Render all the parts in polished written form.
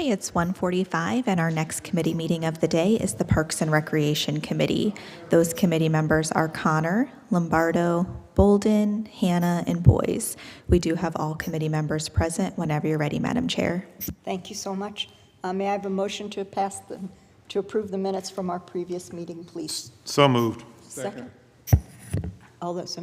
Okay, it's 1:45, and our next committee meeting of the day is the Parks and Recreation Committee. Those committee members are Connor, Lombardo, Bolden, Hannah, and Boyes. We do have all committee members present whenever you're ready, Madam Chair. Thank you so much. May I have a motion to approve the minutes from our previous meeting, please? So moved. Second. All those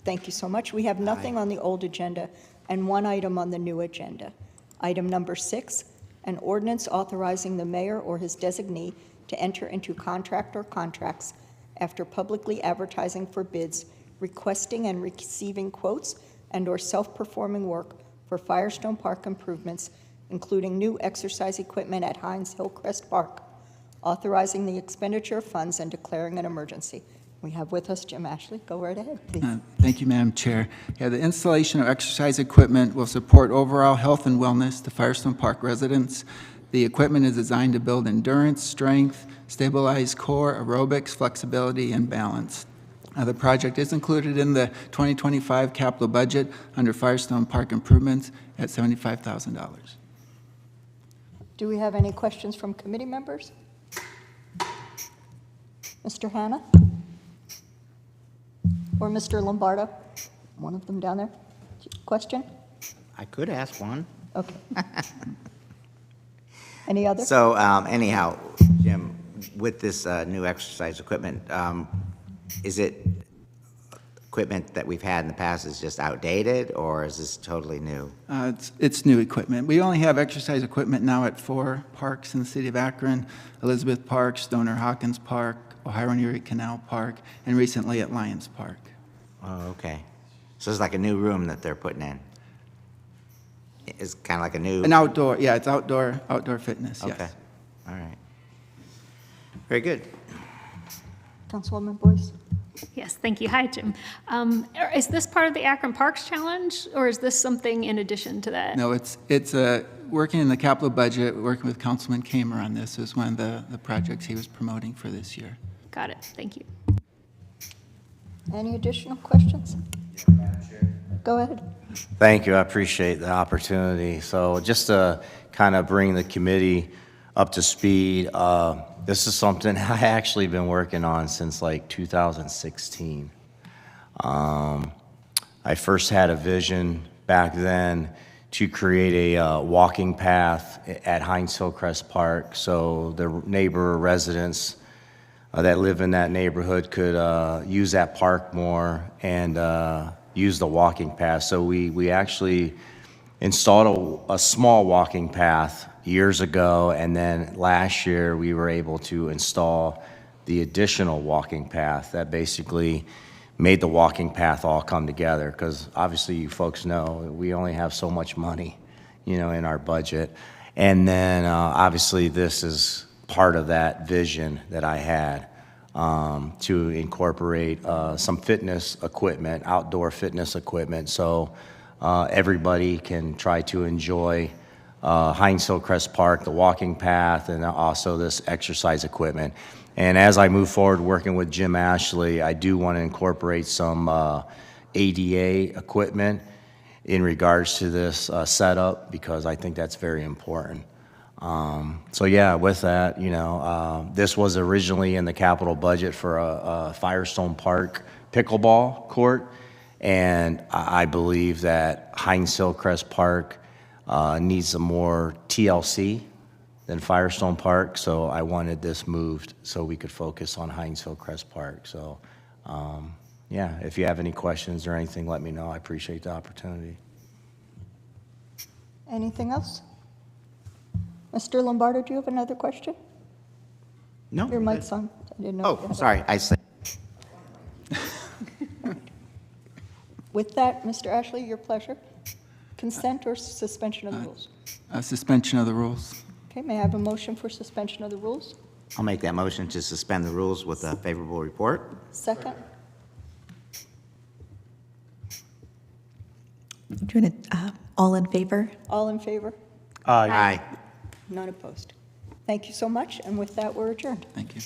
thank you so much. We have nothing on the old agenda and one item on the new agenda. Item number 6, an ordinance authorizing the mayor or his designee to enter into contract or contracts after publicly advertising for bids, requesting and receiving quotes and/or self-performing work for Firestone Park improvements, including new exercise equipment at Hines Hillcrest Park, authorizing the expenditure of funds and declaring an emergency. We have with us Jim Ashley. Go right ahead, please. Thank you, Madam Chair. Yeah, the installation of exercise equipment will support overall health and wellness to Firestone Park residents. The equipment is designed to build endurance, strength, stabilize core, aerobics, flexibility, and balance. The project is included in the 2025 capital budget under Firestone Park improvements at $75,000. Do we have any questions from committee members? Mr. Hanna? Or Mr. Lombardo? One of them down there. Question? I could ask one. Okay. Any other? So anyhow, Jim, with this new exercise equipment, is it equipment that we've had in the past is just outdated, or is this totally new? It's new equipment. We only have exercise equipment now at 4 parks in the city of Akron: Elizabeth Park, Stoner Hawkins Park, Ohio and Erie Canal Park, and recently at Lions Park. Oh, okay. So it's like a new room that they're putting in. It's kind of like a new... An outdoor, yeah, it's outdoor fitness, yes. Okay, all right. Very good. Councilwoman Boyce? Yes, thank you. Hi, Jim. Is this part of the Akron Parks Challenge, or is this something in addition to that? No, it's working in the capital budget, working with Councilman Kamer on this is one of the projects he was promoting for this year. Got it. Thank you. Any additional questions? Go ahead. Thank you. I appreciate the opportunity. So just to kind of bring the committee up to speed, this is something I actually been working on since like 2016. I first had a vision back then to create a walking path at Hines Hillcrest Park so the neighbor residents that live in that neighborhood could use that park more and use the walking path. So we actually installed a small walking path years ago, and then last year we were able to install the additional walking path that basically made the walking path all come together, because obviously you folks know we only have so much money, in our budget. And then obviously this is part of that vision that I had to incorporate some fitness equipment, outdoor fitness equipment, so everybody can try to enjoy Hines Hillcrest Park, the walking path, and also this exercise equipment. And as I move forward working with Jim Ashley, I do want to incorporate some ADA equipment in regards to this setup, because I think that's very important. So yeah, with that, this was originally in the capital budget for a Firestone Park pickleball court, and I believe that Hines Hillcrest Park needs some more TLC than Firestone Park, so I wanted this moved so we could focus on Hines Hillcrest Park. So yeah, if you have any questions or anything, let me know. I appreciate the opportunity. Anything else? Mr. Lombardo, do you have another question? No. Your mic's on. I didn't know. Oh, sorry. I said. With that, Mr. Ashley, your pleasure. Consent or suspension of the rules? Suspension of the rules. Okay, may I have a motion for suspension of the rules? I'll make that motion to suspend the rules with a favorable report. Second? Do you want to, all in favor? All in favor? Aye. None opposed. Thank you so much, and with that, we're adjourned. Thank you.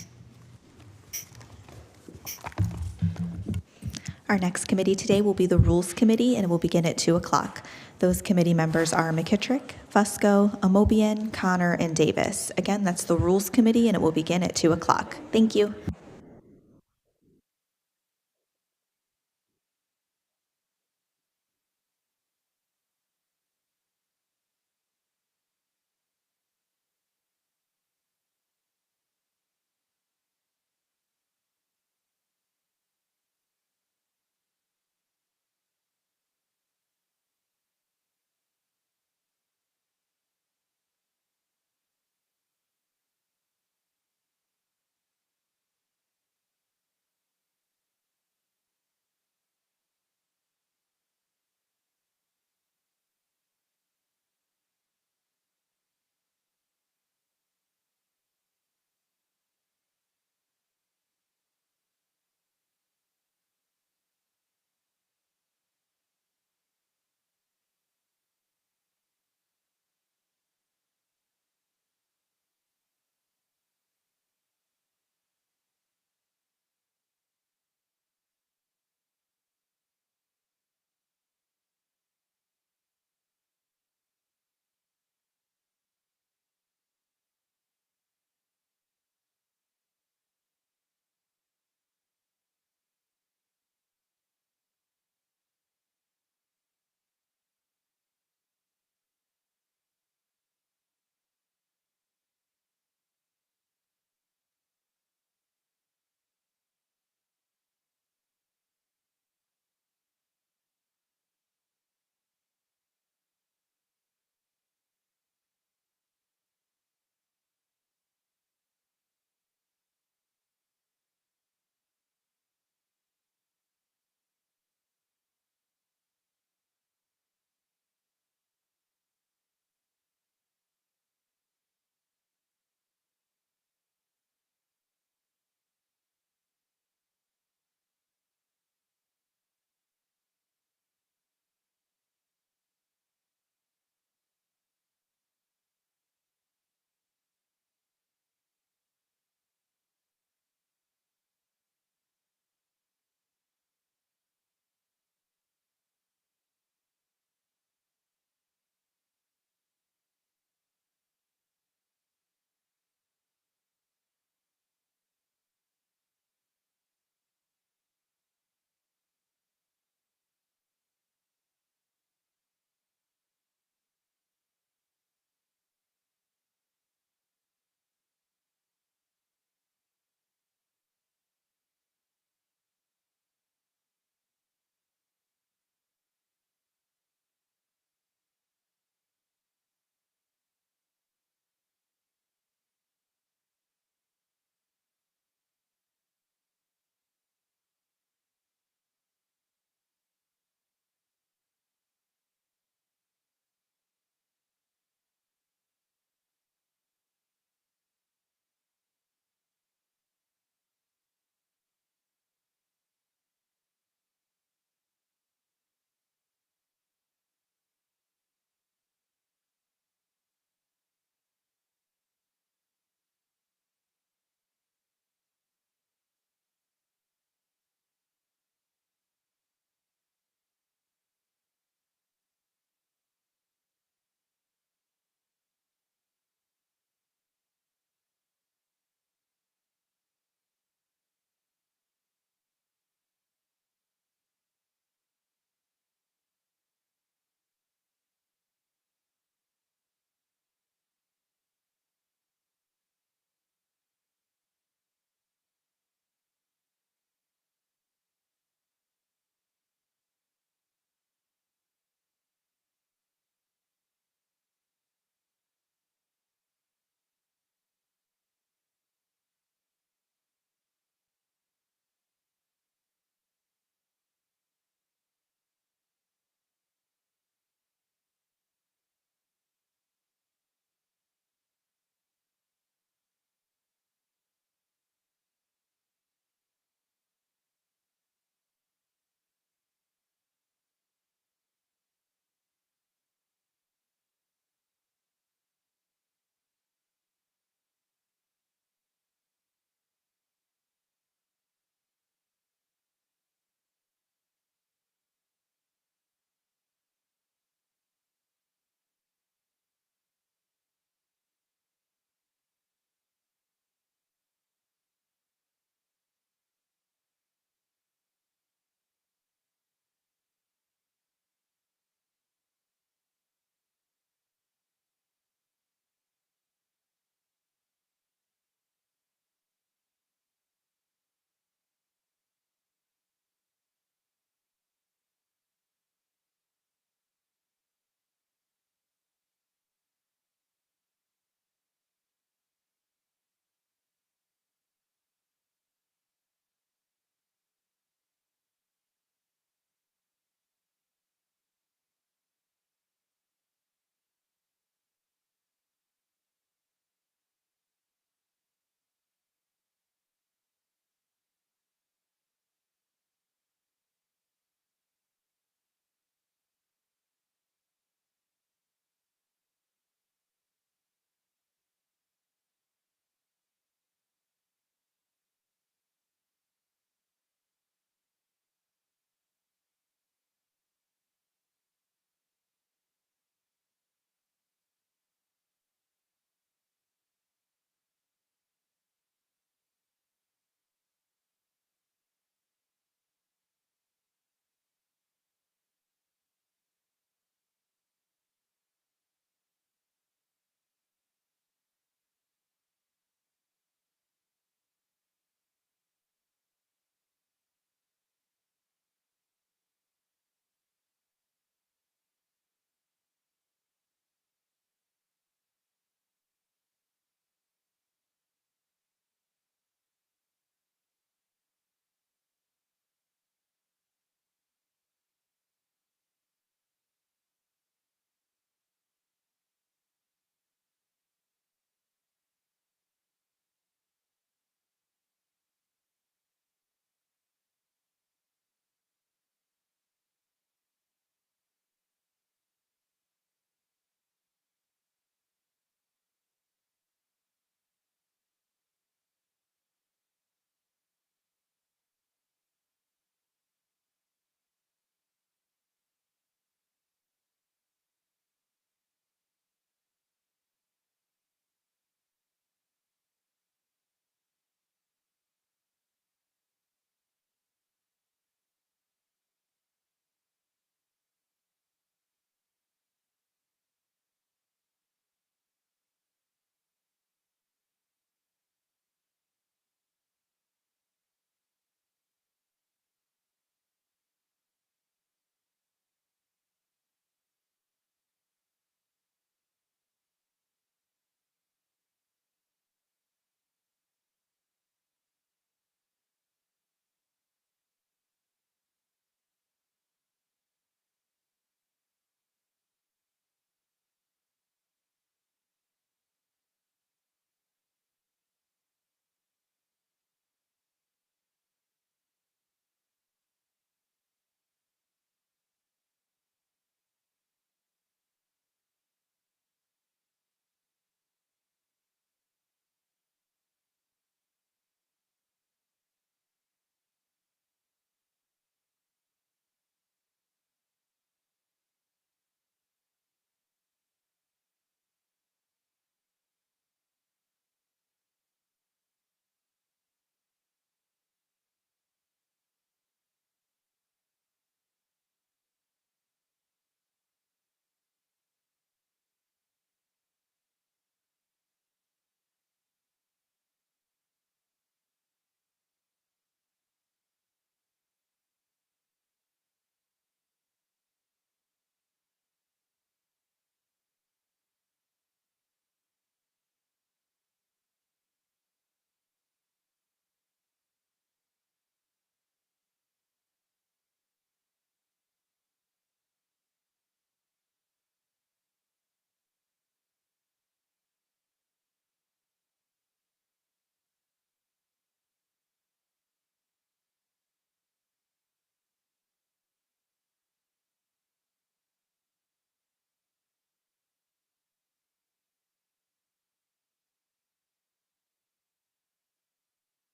Our next committee today will be the Rules Committee, and it will begin at 2 o'clock. Those committee members are McKittrick, Fusco, Amobian, Connor, and Davis. Again, that's the Rules Committee, and it will begin at 2 o'clock. Thank you.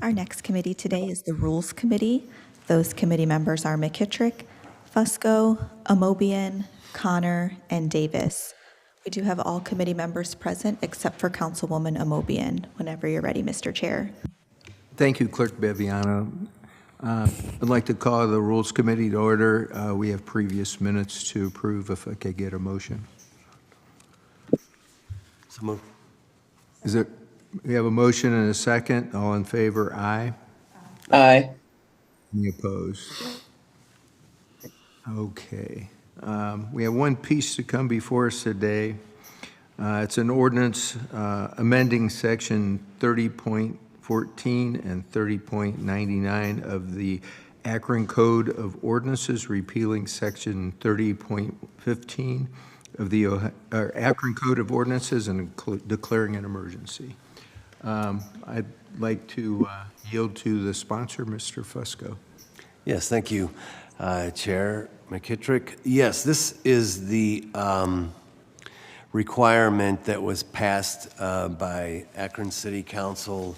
Our next committee today is the Rules Committee. Those committee members are McKittrick, Fusco, Amobian, Connor, and Davis. We do have all committee members present except for Councilwoman Amobian. Whenever you're ready, Mr. Chair. Thank you, Clerk Beviano. I'd like to call the Rules Committee to order. We have previous minutes to approve, if I could get a motion. So moved. We have a motion and a second. All in favor, aye. Aye. Any opposed? Okay. We have one piece to come before us today. It's an ordinance amending Section 30.14 and 30.99 of the Akron Code of Ordinances, repealing Section 30.15 of the Akron Code of Ordinances and declaring an emergency. I'd like to yield to the sponsor, Mr. Fusco. Yes, thank you, Chair McKittrick. Yes, this is the requirement that was passed by Akron City Council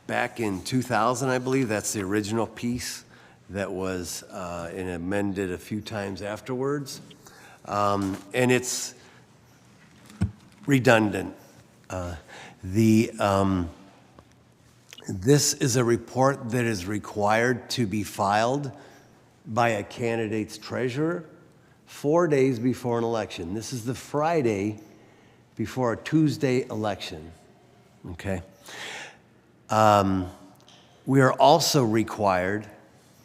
back in 2000, I believe. That's the original piece that was and amended a few times afterwards. And it's redundant. This is a report that is required to be filed by a candidate's treasurer 4 days before an election. This is the Friday before a Tuesday election, okay? We are also required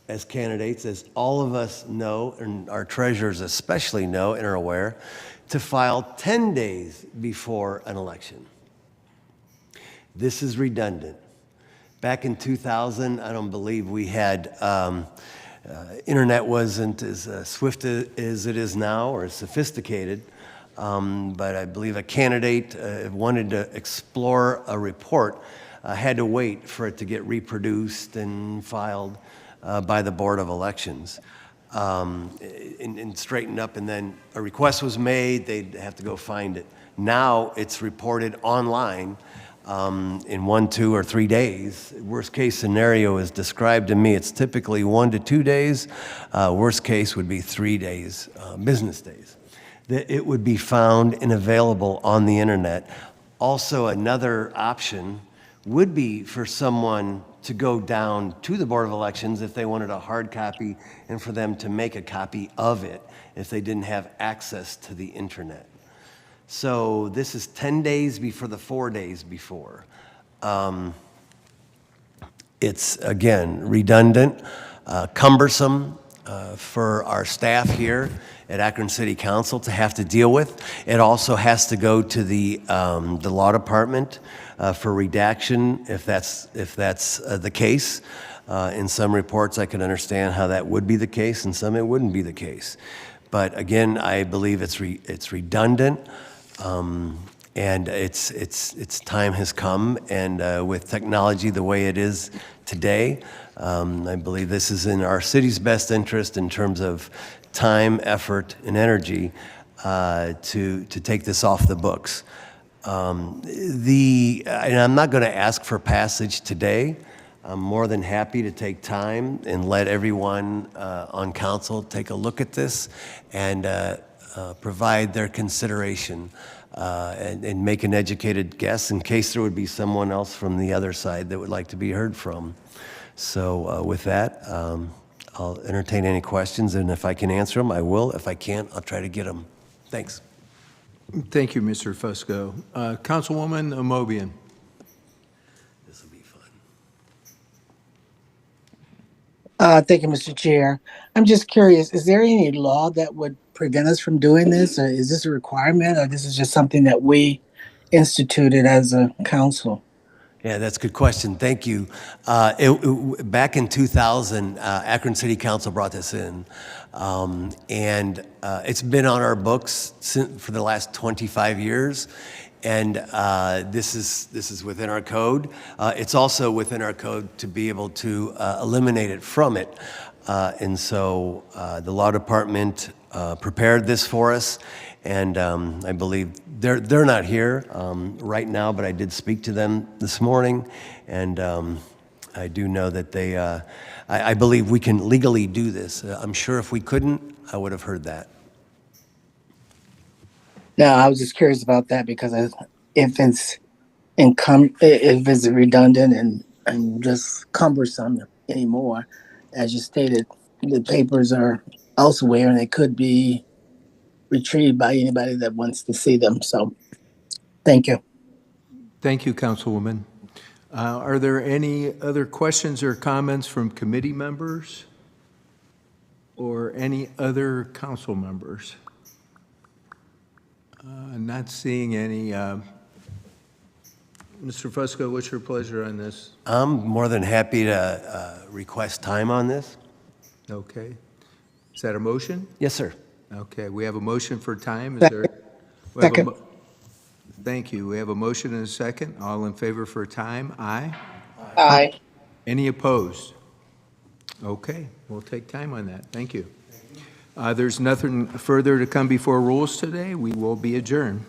as candidates, as all of us know, and our treasurers especially know and are aware, to file 10 days before an election. This is redundant. Back in 2000, I don't believe we had, internet wasn't as swift as it is now or as sophisticated, but I believe a candidate wanted to explore a report, had to wait for it to get reproduced and filed by the Board of Elections and straightened up, and then a request was made, they'd have to go find it. Now it's reported online in 1, 2, or 3 days. Worst case scenario is described to me, it's typically 1 to 2 days. Worst case would be 3 days, business days. That it would be found and available on the internet. Also, another option would be for someone to go down to the Board of Elections if they wanted a hard copy, and for them to make a copy of it if they didn't have access to the internet. So this is 10 days before the 4 days before. It's, again, redundant, cumbersome for our staff here at Akron City Council to have to deal with. It also has to go to the law department for redaction if that's the case. In some reports, I can understand how that would be the case, and some it wouldn't be the case. But again, I believe it's redundant. And its time has come, and with technology the way it is today, I believe this is in our city's best interest in terms of time, effort, and energy to take this off the books. And I'm not going to ask for passage today. I'm more than happy to take time and let everyone on council take a look at this and provide their consideration and make an educated guess in case there would be someone else from the other side that would like to be heard from. So with that, I'll entertain any questions, and if I can answer them, I will. If I can't, I'll try to get them. Thanks. Thank you, Mr. Fusco. Councilwoman Amobian. This will be fun. Thank you, Mr. Chair. I'm just curious, is there any law that would prevent us from doing this? Or is this a requirement, or this is just something that we instituted as a council? Yeah, that's a good question. Thank you. Back in 2000, Akron City Council brought this in, and it's been on our books for the last 25 years. And this is within our code. It's also within our code to be able to eliminate it from it. And so the law department prepared this for us, and I believe they're not here right now, but I did speak to them this morning, and I do know that they, I believe we can legally do this. I'm sure if we couldn't, I would have heard that. No, I was just curious about that because if it's if it's redundant and just cumbersome anymore, as you stated, the papers are elsewhere and they could be retrieved by anybody that wants to see them. So, thank you. Thank you, Councilwoman. Are there any other questions or comments from committee members or any other council members? Not seeing any. Mr. Fusco, what's your pleasure on this? I'm more than happy to request time on this. Okay. Is that a motion? Yes, sir. Okay, we have a motion for time. Is there? we have a Second. mo- Thank you. We have a motion and a second. All in favor for time? Aye. Aye. Any opposed? Okay, we'll take time on that. Thank you. There's nothing further to come before rules today. We will be adjourned.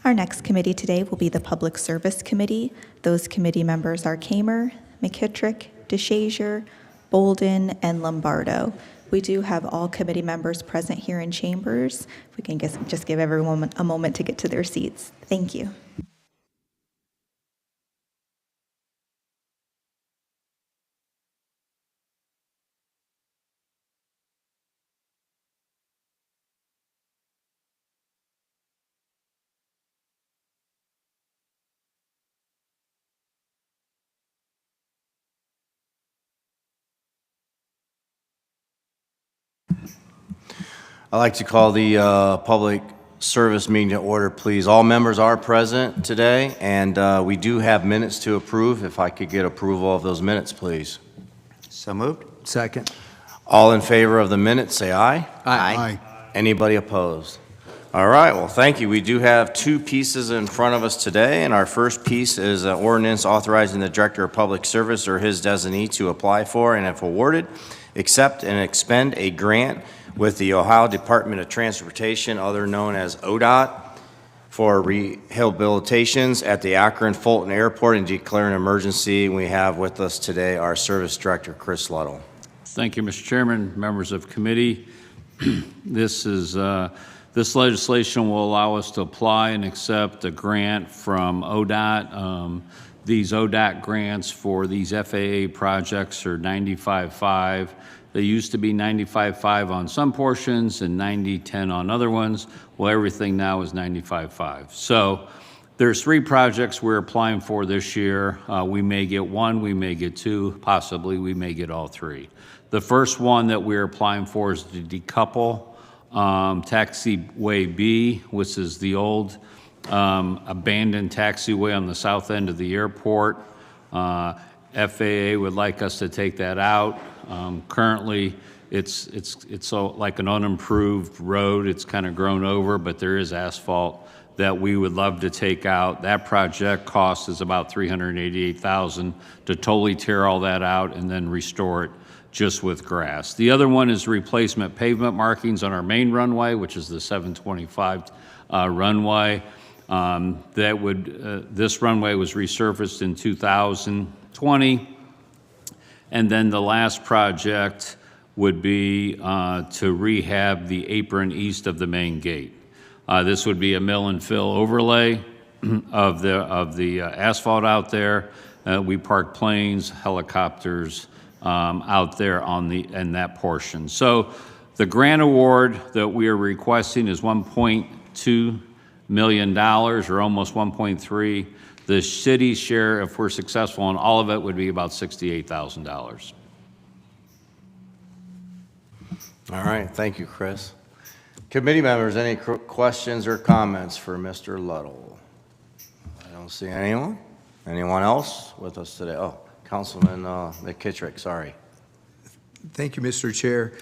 Our next committee today will be the Public Service Committee. Those committee members are Kamer, McKittrick, DeShazier, Bolden, and Lombardo. We do have all committee members present here in chambers. If we can just give everyone a moment to get to their seats. Thank you. I'd like to call the public service meeting to order, please. All members are present today, and we do have minutes to approve. If I could get approval of those minutes, please. So moved? Second. All in favor of the minutes, say aye. Aye. Anybody opposed? All right, well, thank you. We do have two pieces in front of us today, and our first piece is an ordinance authorizing the Director of Public Service or his designee to apply for, and if awarded, accept and expend a grant with the Ohio Department of Transportation, other known as ODOT, for rehabilitations at the Akron Fulton Airport and declare an emergency. We have with us today our Service Director, Chris Luddle. Thank you, Mr. Chairman, members of committee. This legislation will allow us to apply and accept a grant from ODOT. These ODOT grants for these FAA projects are 95.5. They used to be 95.5 on some portions and 90.10 on other ones. Well, everything now is 95.5. So there's three projects we're applying for this year. We may get one, we may get two, possibly we may get all three. The first one that we're applying for is to decouple Taxiway B, which is the old abandoned taxiway on the south end of the airport. FAA would like us to take that out. Currently, it's so like an unimproved road. It's kind of grown over, but there is asphalt that we would love to take out. That project cost is about $388,000 to totally tear all that out and then restore it just with grass. The other one is replacement pavement markings on our main runway, which is the 725 runway. This runway was resurfaced in 2020. And then the last project would be to rehab the apron east of the main gate. This would be a mill and fill overlay of the asphalt out there. We park planes, helicopters out there in that portion. So the grant award that we are requesting is $1.2 million, or almost 1.3. The city's share, if we're successful on all of it, would be about $68,000. All right, thank you, Chris. Committee members, any questions or comments for Mr. Luddle? I don't see anyone. Anyone else with us today? Oh, Councilman McKittrick, sorry. Thank you, Mr. Chair.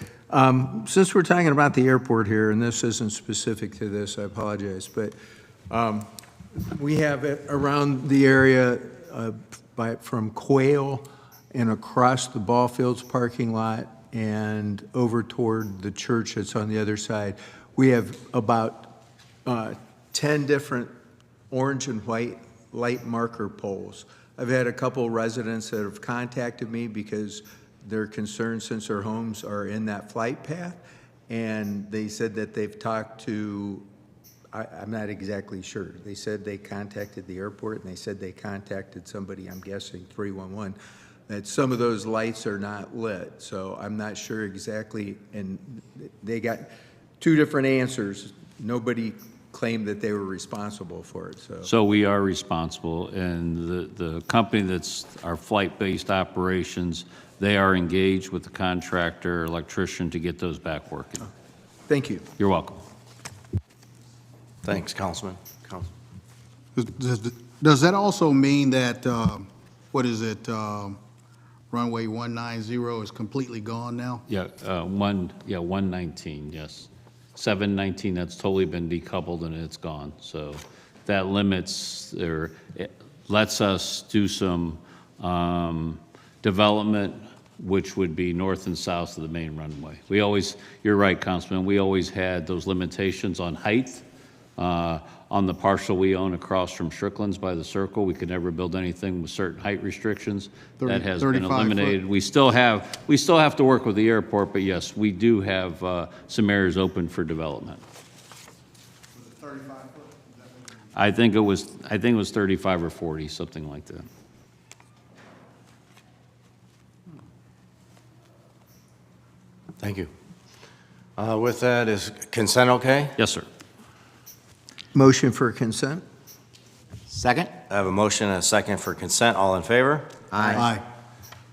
Since we're talking about the airport here, and this isn't specific to this, I apologize, but we have it around the area from Quail and across the ball fields parking lot and over toward the church that's on the other side. We have about 10 different orange and white light marker poles. I've had a couple residents that have contacted me because they're concerned since their homes are in that flight path, and they said that they've talked to, I'm not exactly sure. They said they contacted the airport, and they said they contacted somebody, I'm guessing 311, that some of those lights are not lit. So I'm not sure exactly, and they got two different answers. Nobody claimed that they were responsible for it, so. So we are responsible, and the company that's our flight-based operations, they are engaged with the contractor, electrician, to get those back working. Thank you. You're welcome. Thanks, Councilman. Does that also mean that, runway 190 is completely gone now? Yeah, 119, yes. 719, that's totally been decoupled and it's gone. So that limits, or it lets us do some development, which would be north and south of the main runway. We always, you're right, Councilman, we always had those limitations on height. On the parcel we own across from Strickland's by the Circle, we could never build anything with certain height restrictions. That has been 35 eliminated. foot. We still have to work with the airport, but yes, we do have some areas open for development. Was it 35 foot? I think it was 35 or 40, something like that. Thank you. With that, is consent okay? Yes, sir. Motion for consent? Second? I have a motion and a second for consent. All in favor? Aye.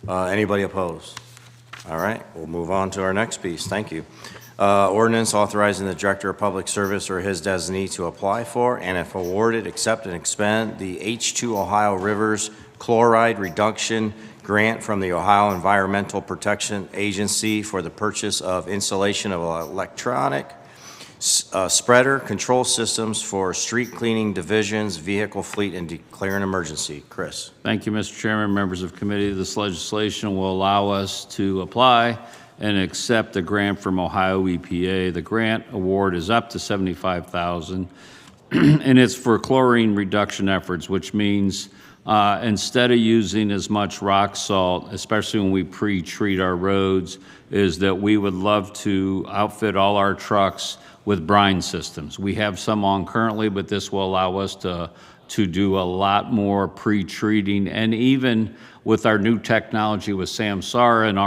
Anybody opposed? All right, we'll move on to our next piece. Thank you. Ordinance authorizing the Director of Public Service or his designee to apply for, and if awarded, accept and expend the H2 Ohio Rivers Chloride Reduction Grant from the Ohio Environmental Protection Agency for the purchase of installation of electronic spreader control systems for street cleaning divisions, vehicle fleet, and declare an emergency. Chris. Thank you, Mr. Chairman, members of committee. This legislation will allow us to apply and accept the grant from Ohio EPA. The grant award is up to $75,000, and it's for chlorine reduction efforts, which means instead of using as much rock salt, especially when we pre-treat our roads, is that we would love to outfit all our trucks with brine systems. We have some on currently, but this will allow us to do a lot more pre-treating, and even with our new technology with Samsara and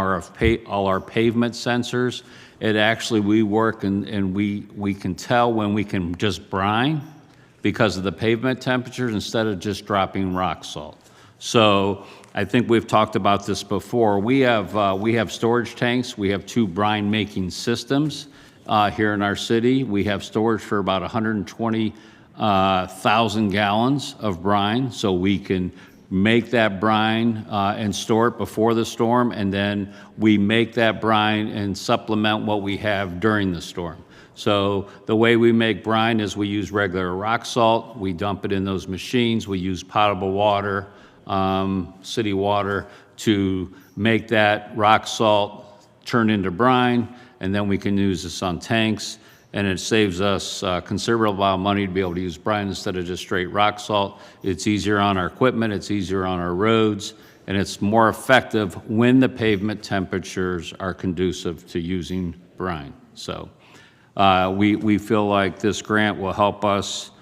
all our pavement sensors, it actually, we work and we can tell when we can just brine because of the pavement temperatures instead of just dropping rock salt. So I think we've talked about this before. We have storage tanks. We have 2 brine making systems here in our city. We have storage for about 120,000 gallons of brine, so we can make that brine and store it before the storm, and then we make that brine and supplement what we have during the storm. So the way we make brine is we use regular rock salt, we dump it in those machines, we use potable water, city water, to make that rock salt turn into brine, and then we can use this on tanks, and it saves us a considerable amount of money to be able to use brine instead of just straight rock salt. It's easier on our equipment, it's easier on our roads, and it's more effective when the pavement temperatures are conducive to using brine. So we feel like this grant will help us.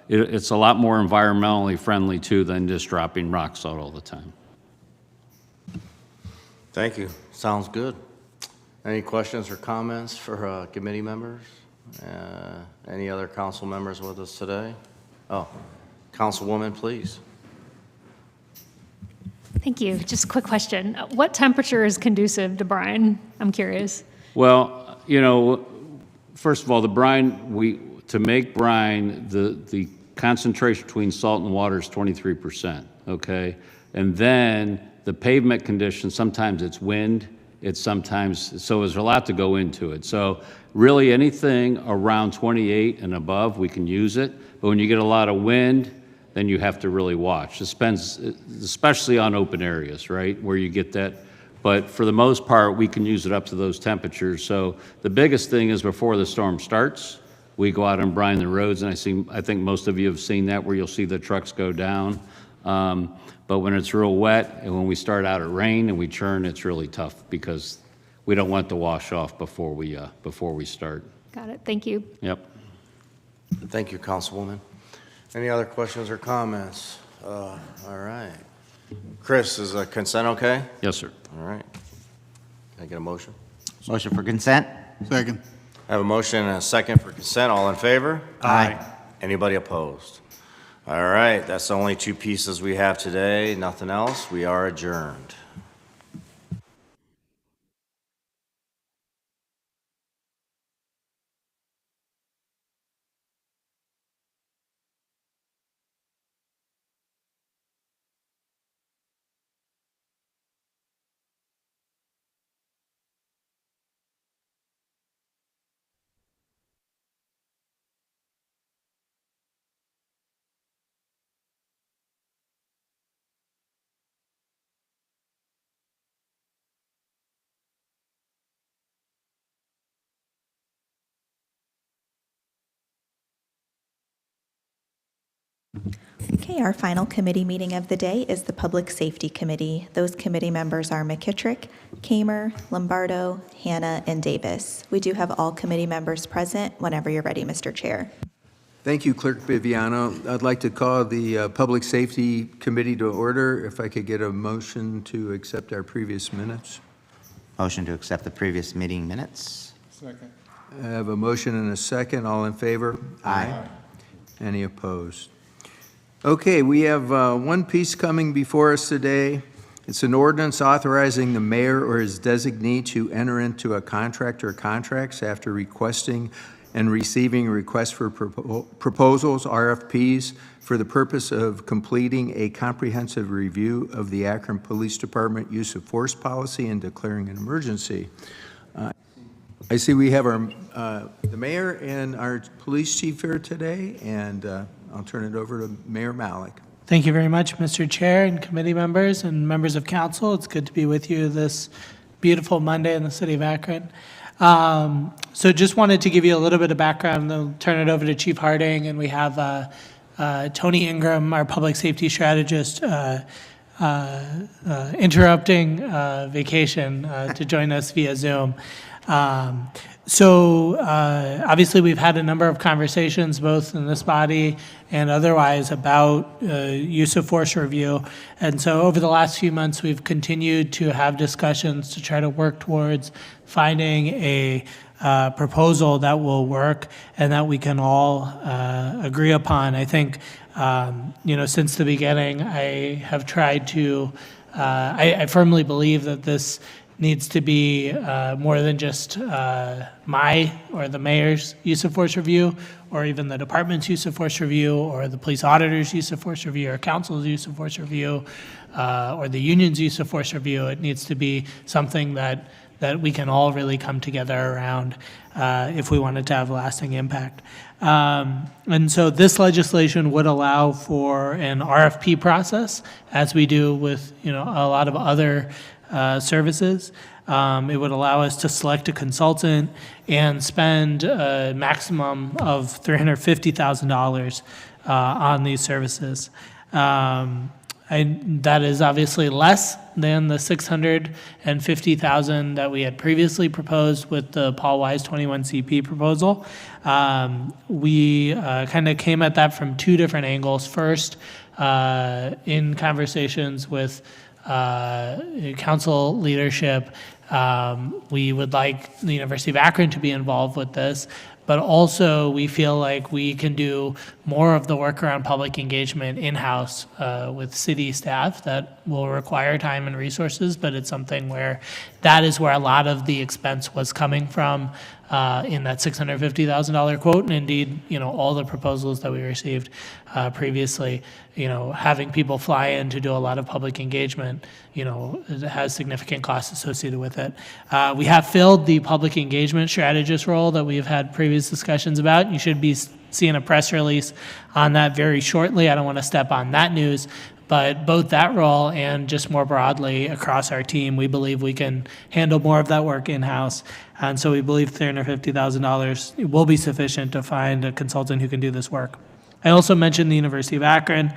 It's a lot more environmentally friendly too than just dropping rock salt all the time. Thank you. Sounds good. Any questions or comments for committee members? Any other council members with us today? Oh, Councilwoman, please. Thank you. Just a quick question. What temperature is conducive to brine? I'm curious. Well, you know, first of all, the brine, to make brine, the concentration between salt and water is 23%, okay? And then the pavement conditions, sometimes it's wind, it's sometimes, so there's a lot to go into it. So really anything around 28 and above, we can use it. But when you get a lot of wind, then you have to really watch. It depends, especially on open areas, right, where you get that. but for the most part, we can use it up to those temperatures. So the biggest thing is before the storm starts, we go out and brine the roads, and I think most of you have seen that, where you'll see the trucks go down. But when it's real wet, and when we start out at rain and we churn, it's really tough, because we don't want to wash off before we start. Got it, thank you. Yep. Thank you, Councilwoman. Any other questions or comments? All right. Chris, is a consent okay? Yes, sir. All right. Can I get a motion? Motion for consent? Second. I have a motion and a second for consent. All in favor? Aye. Anybody opposed? All right, that's the only two pieces we have today. Nothing else. We are adjourned. Okay, our final committee meeting of the day is the Public Safety Committee. Those committee members are McKittrick, Kamer, Lombardo, Hannah, and Davis. We do have all committee members present whenever you're ready, Mr. Chair. Thank you, Clerk Viviano. I'd like to call the Public Safety Committee to order. If I could get a motion to accept our previous minutes. Motion to accept the previous meeting minutes? I have a motion and a second. All in favor? Aye. Any opposed? Okay, we have one piece coming before us today. It's an ordinance authorizing the mayor or his designee to enter into a contract or contracts after requesting and receiving requests for proposals, RFPs, for the purpose of completing a comprehensive review of the Akron Police Department use of force policy and declaring an emergency. I see we have our the mayor and our police chief here today, and I'll turn it over to Mayor Malik. Thank you very much, Mr. Chair and committee members and members of council. It's good to be with you this beautiful Monday in the city of Akron. So just wanted to give you a little bit of background, then turn it over to Chief Harding, and we have Tony Ingram, our public safety strategist, interrupting vacation to join us via Zoom. Obviously, we've had a number of conversations, both in this body and otherwise, about use of force review. And so over the last few months, we've continued to have discussions to try to work towards finding a proposal that will work and that we can all agree upon. I think, since the beginning, I have tried to, I firmly believe that this needs to be more than just my or the mayor's use of force review, or even the department's use of force review, or the police auditor's use of force review, or council's use of force review, or the union's use of force review. It needs to be something that we can all really come together around if we want it to have lasting impact. And so this legislation would allow for an RFP process, as we do with a lot of other services. It would allow us to select a consultant and spend a maximum of $350,000 on these services. That is obviously less than the $650,000 that we had previously proposed with the Paul Wise 21CP proposal. We kind of came at that from two different angles. First, in conversations with council leadership, we would like the University of Akron to be involved with this, but also we feel like we can do more of the work around public engagement in-house with city staff. That will require time and resources, but it's something where that is where a lot of the expense was coming from in that $650,000 quote, and indeed, all the proposals that we received previously, having people fly in to do a lot of public engagement, it has significant costs associated with it. We have filled the public engagement strategist role that we've had previous discussions about. You should be seeing a press release on that very shortly. I don't want to step on that news, But both that role and just more broadly across our team, we believe we can handle more of that work in-house. And so we believe $350,000 will be sufficient to find a consultant who can do this work. I also mentioned the University of Akron.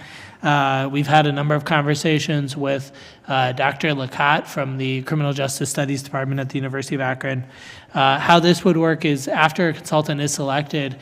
We've had a number of conversations with Dr. Lacotte from the Criminal Justice Studies Department at the University of Akron. How this would work is after a consultant is selected,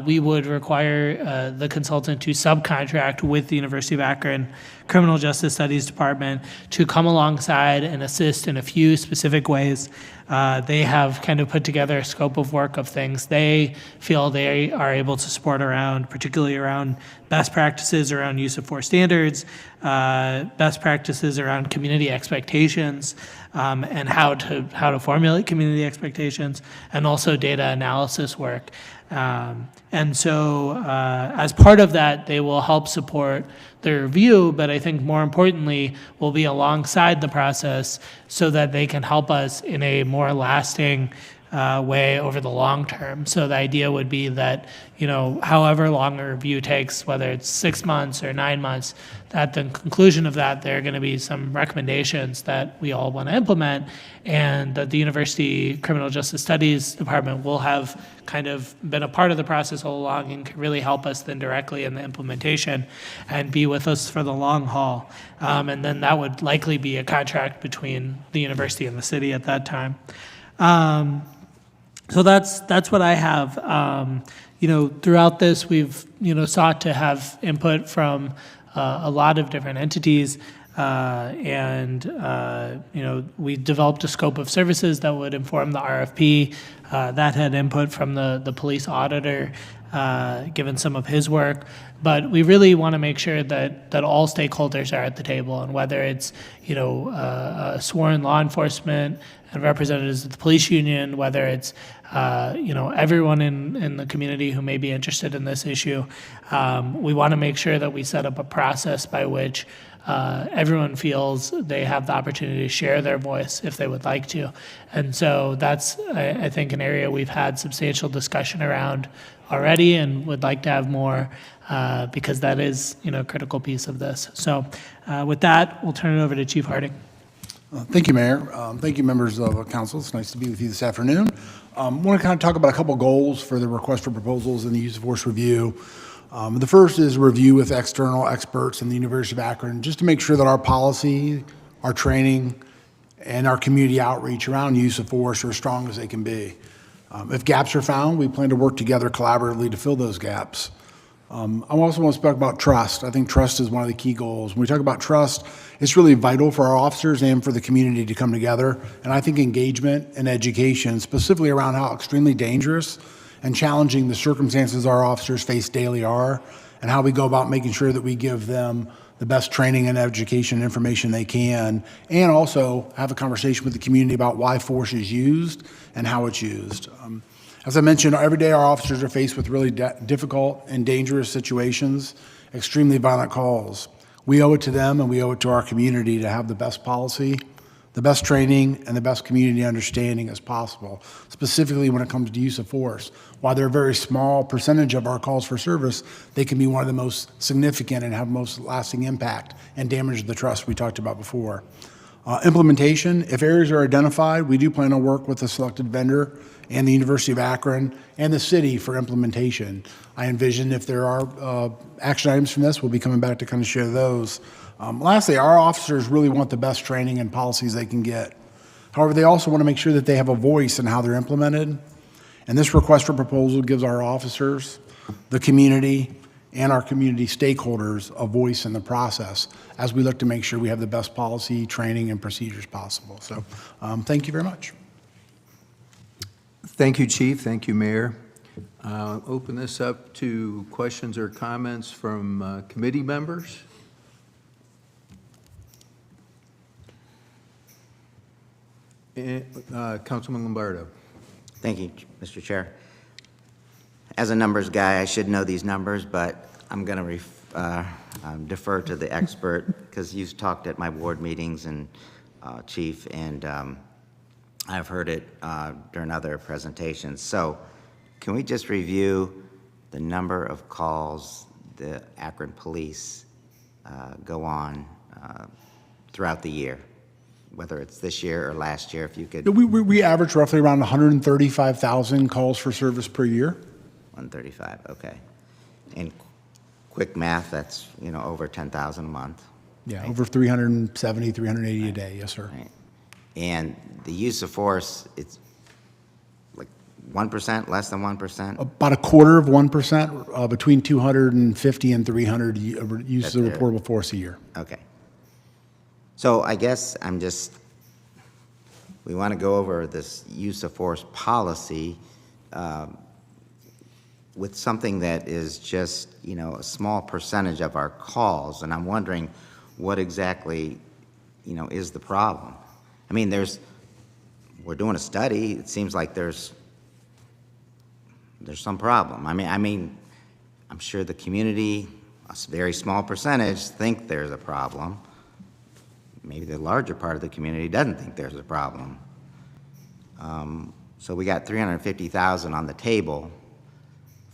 we would require the consultant to subcontract with the University of Akron Criminal Justice Studies Department to come alongside and assist in a few specific ways. They have kind of put together a scope of work of things they feel they are able to support around, particularly around best practices around use of force standards, best practices around community expectations, and how to formulate community expectations, and also data analysis work. And so as part of that, they will help support the review, but I think more importantly, will be alongside the process so that they can help us in a more lasting way over the long term. So the idea would be that, however long a review takes, whether it's 6 months or 9 months, at the conclusion of that, there are going to be some recommendations that we all want to implement, and that the University Criminal Justice Studies Department will have kind of been a part of the process all along and can really help us then directly in the implementation and be with us for the long haul. And then that would likely be a contract between the university and the city at that time. So that's what I have. Throughout this, we've sought to have input from a lot of different entities, and we developed a scope of services that would inform the RFP. That had input from the police auditor, given some of his work. But we really want to make sure that all stakeholders are at the table, and whether it's sworn law enforcement and representatives of the police union, whether it's everyone in the community who may be interested in this issue, we want to make sure that we set up a process by which everyone feels they have the opportunity to share their voice if they would like to. And so that's, I think, an area we've had substantial discussion around already and would like to have more because that is a critical piece of this. So with that, we'll turn it over to Chief Harding. Thank you, Mayor. Thank you, members of council. It's nice to be with you this afternoon. I want to kind of talk about a couple goals for the request for proposals and the use of force review. The first is review with external experts in the University of Akron, just to make sure that our policy, our training, and our community outreach around use of force are as strong as they can be. If gaps are found, we plan to work together collaboratively to fill those gaps. I also want to speak about trust. I think trust is one of the key goals. When we talk about trust, it's really vital for our officers and for the community to come together. And I think engagement and education, specifically around how extremely dangerous and challenging the circumstances our officers face daily are, and how we go about making sure that we give them the best training and education and information they can, and also have a conversation with the community about why force is used and how it's used. As I mentioned, every day our officers are faced with really difficult and dangerous situations, extremely violent calls. We owe it to them and we owe it to our community to have the best policy, the best training, and the best community understanding as possible, specifically when it comes to use of force. While they're a very small percentage of our calls for service, they can be one of the most significant and have most lasting impact and damage the trust we talked about before. Implementation, if areas are identified, we do plan to work with the selected vendor and the University of Akron and the city for implementation. I envision if there are action items from this, we'll be coming back to kind of share those. Lastly, our officers really want the best training and policies they can get. However, they also want to make sure that they have a voice in how they're implemented. And this request for proposal gives our officers, the community, and our community stakeholders a voice in the process as we look to make sure we have the best policy, training, and procedures possible. So thank you very much. Thank you, Chief. Thank you, Mayor. Open this up to questions or comments from committee members. Councilman Lombardo. Thank you, Mr. Chair. As a numbers guy, I should know these numbers, but I'm going to defer to the expert because you've talked at my board meetings and Chief, and I've heard it during other presentations. So can we just review the number of calls the Akron Police go on throughout the year, whether it's this year or last year, if you could. We average roughly around 135,000 calls for service per year. 135, okay. In quick math, that's, over 10,000 a month. Yeah, over 370, 380 a day, yes, sir. Right. And the use of force, it's like 1%, less than 1%? About 1/4%, between 250 and 300 uses of reportable force a year. Okay. So I guess we want to go over this use of force policy with something that is just, a small percentage of our calls, and I'm wondering what exactly, is the problem. I mean, we're doing a study, it seems like there's some problem. I mean, I'm sure the community, a very small percentage, think there's a problem. Maybe the larger part of the community doesn't think there's a problem. So we got 350,000 on the table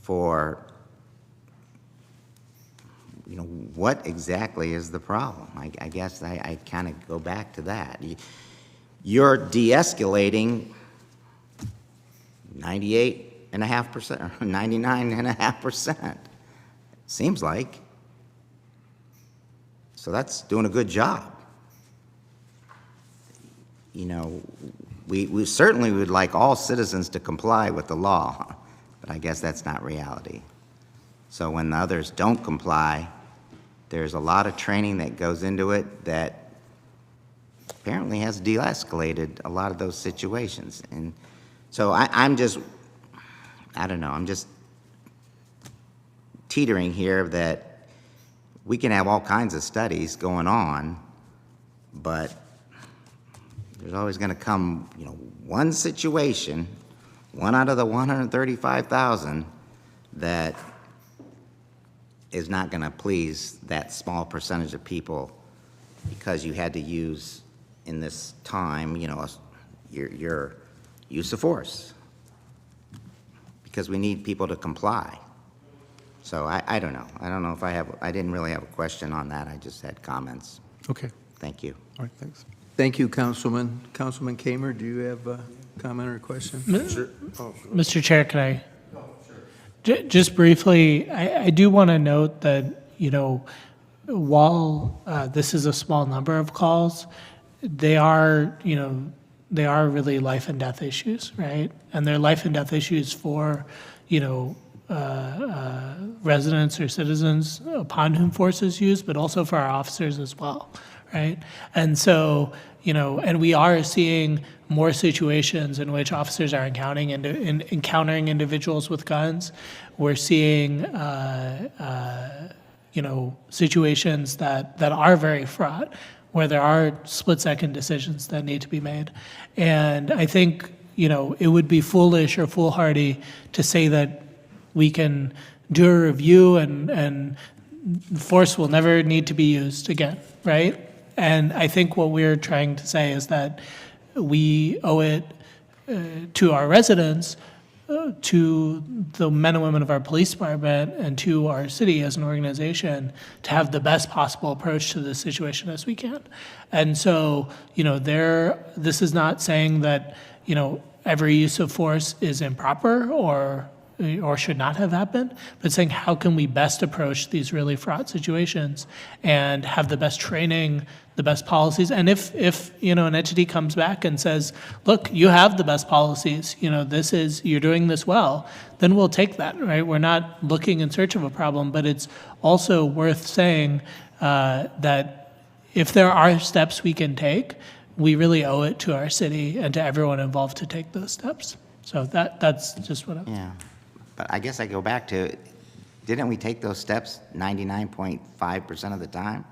for, what exactly is the problem? I guess I kind of go back to that. You're de-escalating 98.5% or 99.5%, seems like. So that's doing a good job. We certainly would like all citizens to comply with the law, but I guess that's not reality. So when the others don't comply, there's a lot of training that goes into it that apparently has de-escalated a lot of those situations. And so I'm just teetering here that we can have all kinds of studies going on, but there's always going to come, one situation, one out of the 135,000 that is not going to please that small percentage of people because you had to use in this time, your use of force, because we need people to comply. So I don't know. I don't know if I didn't really have a question on that. I just had comments. Okay. Thank you. All right, thanks. Thank you, Councilman. Councilman Kamer, do you have a comment or a question? Mr. Chair, can I? Just briefly, I do want to note that, while this is a small number of calls, they are really life and death issues, right? And they're life and death issues for, residents or citizens upon whom force is used, but also for our officers as well, right? And so, and we are seeing more situations in which officers are encountering individuals with guns. We're seeing, situations that are very fraught, where there are split-second decisions that need to be made. And I think, it would be foolish or foolhardy to say that we can do a review and force will never need to be used again, right? And I think what we're trying to say is that we owe it to our residents, to the men and women of our police department, and to our city as an organization to have the best possible approach to this situation as we can. And so, this is not saying that, every use of force is improper or should not have happened, but saying how can we best approach these really fraught situations and have the best training, the best policies. And if an entity comes back and says, look, you have the best policies, you're doing this well, then we'll take that, right? We're not looking in search of a problem, but it's also worth saying that if there are steps we can take, we really owe it to our city and to everyone involved to take those steps. So that's just what I'm... Yeah. But I guess I go back to, didn't we take those steps 99.5% of the time?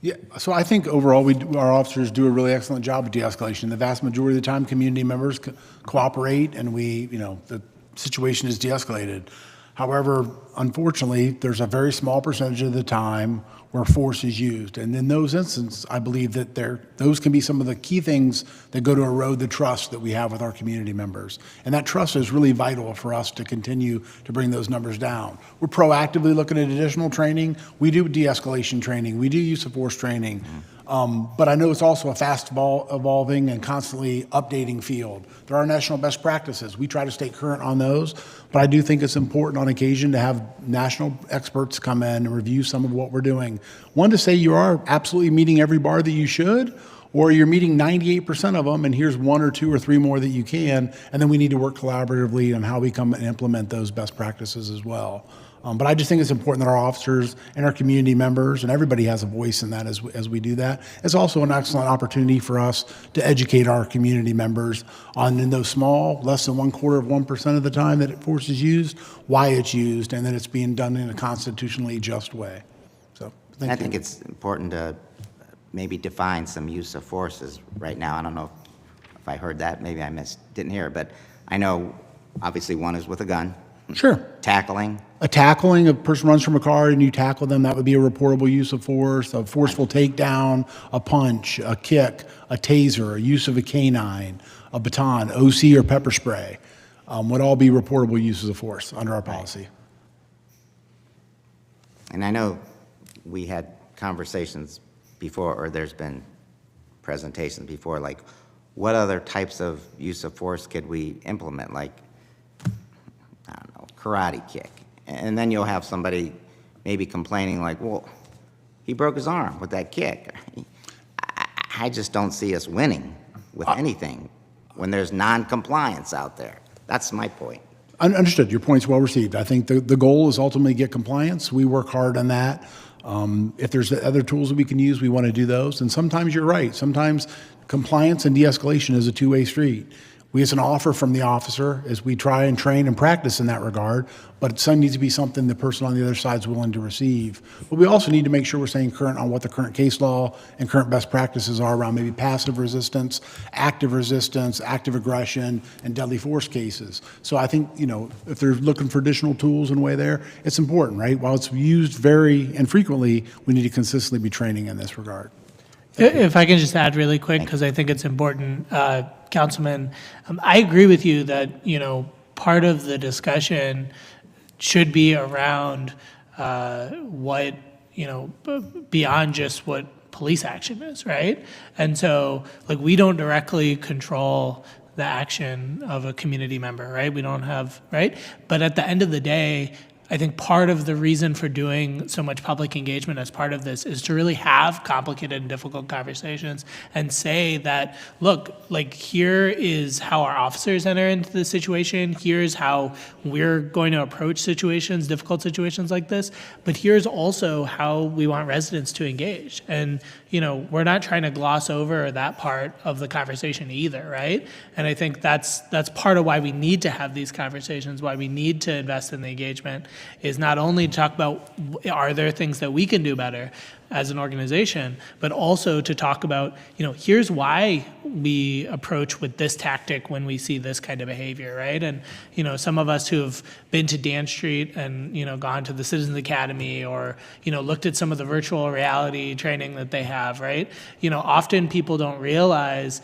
Yeah, so I think overall our officers do a really excellent job of de-escalation. The vast majority of the time, community members cooperate, and the situation is de-escalated. However, unfortunately, there's a very small percentage of the time where force is used. And in those instances, I believe that those can be some of the key things that go to erode the trust that we have with our community members. And that trust is really vital for us to continue to bring those numbers down. We're proactively looking at additional training. We do de-escalation training. We do use of force training. But I know it's also a fast evolving and constantly updating field. There are national best practices. We try to stay current on those, but I do think it's important on occasion to have national experts come in and review some of what we're doing. One, to say you are absolutely meeting every bar that you should, or you're meeting 98% of them, and here's 1 or 2 or 3 more that you can, and then we need to work collaboratively on how we come and implement those best practices as well. But I just think it's important that our officers and our community members and everybody has a voice in that as we do that. It's also an excellent opportunity for us to educate our community members on, in those small, less than 1/4% of the time that force is used, why it's used, and that it's being done in a constitutionally just way. So, thank you. I think it's important to maybe define some use of forces right now. I don't know if I heard that, maybe I didn't hear it, but I know obviously one is with a gun. Sure. Tackling. A tackling, a person runs from a car and you tackle them, that would be a reportable use of force. A forceful takedown, a punch, a kick, a taser, a use of a canine, a baton, OC or pepper spray would all be reportable uses of force under our policy. And I know we had conversations before, or there's been presentations before, like what other types of use of force could we implement? Like, I don't know, karate kick. And then you'll have somebody maybe complaining like, well, he broke his arm with that kick. I just don't see us winning with anything when there's non-compliance out there. That's my point. Understood. Your point's well received. I think the goal is ultimately get compliance. We work hard on that. If there's other tools that we can use, we want to do those. And sometimes you're right. Sometimes compliance and de-escalation is a two-way street. It's an offer from the officer as we try and train and practice in that regard, but it needs to be something the person on the other side is willing to receive. But we also need to make sure we're staying current on what the current case law and current best practices are around maybe passive resistance, active aggression, and deadly force cases. So I think, if they're looking for additional tools and way there, it's important, right? While it's used very infrequently, we need to consistently be training in this regard. If I can just add really quick, because I think it's important, Councilman, I agree with you that, part of the discussion should be around what, beyond just what police action is, right? And so, we don't directly control the action of a community member, right? We don't have, right? But at the end of the day, I think part of the reason for doing so much public engagement as part of this is to really have complicated and difficult conversations and say that, look, here is how our officers enter into the situation. Here's how we're going to approach situations, difficult situations like this. But here's also how we want residents to engage. And, we're not trying to gloss over that part of the conversation either, right? And I think that's part of why we need to have these conversations, why we need to invest in the engagement, is not only to talk about are there things that we can do better as an organization, but also to talk about, here's why we approach with this tactic when we see this kind of behavior, right? And, some of us who have been to Dan Street and, gone to the Citizens Academy or, looked at some of the virtual reality training that they have, right? Often people don't realize,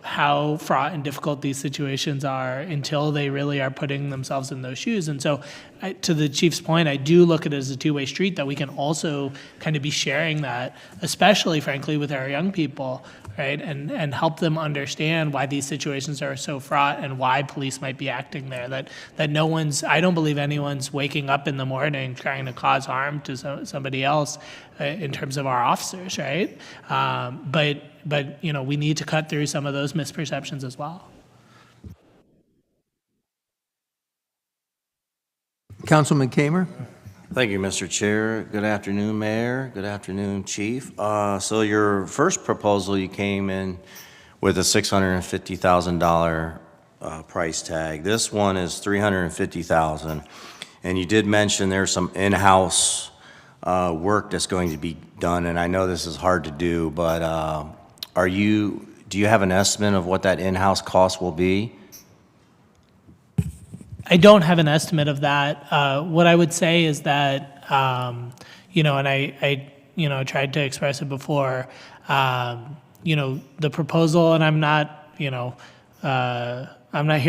how fraught and difficult these situations are until they really are putting themselves in those shoes. And so to the chief's point, I do look at it as a two-way street that we can also kind of be sharing that, especially frankly with our young people, right? And help them understand why these situations are so fraught and why police might be acting there. That I don't believe anyone's waking up in the morning trying to cause harm to somebody else in terms of our officers, right? But we need to cut through some of those misperceptions as well. Councilman Kamer? Thank you, Mr. Chair. Good afternoon, Mayor. Good afternoon, Chief. So your first proposal, you came in with a $650,000 price tag. This one is $350,000, and you did mention there's some in-house work that's going to be done, and I know this is hard to do, but do you have an estimate of what that in-house cost will be? I don't have an estimate of that. What I would say is that, and I tried to express it before, the proposal, and I'm not here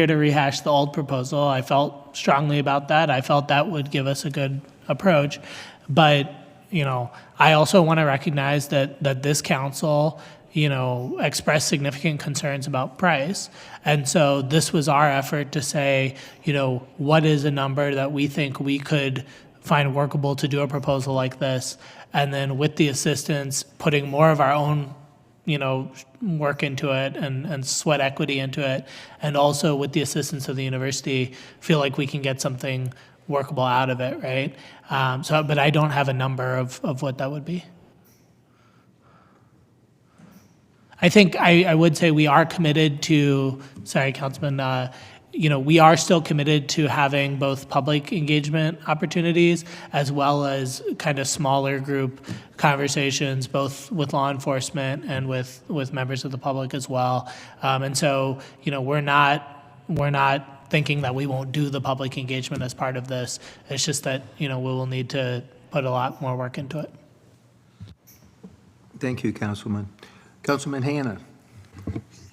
to rehash the old proposal. I felt strongly about that. I felt that would give us a good approach. But, I also want to recognize that this council, expressed significant concerns about price. And so this was our effort to say, what is a number that we think we could find workable to do a proposal like this? And then with the assistance, putting more of our own work into it and sweat equity into it, and also with the assistance of the university, feel like we can get something workable out of it, right? But I don't have a number of what that would be. I think I would say we are committed to, sorry, Councilman, we are still committed to having both public engagement opportunities as well as kind of smaller group conversations, both with law enforcement and with members of the public as well. And so, we're not thinking that we won't do the public engagement as part of this. It's just that, we will need to put a lot more work into it. Thank you, Councilman. Councilman Hanna.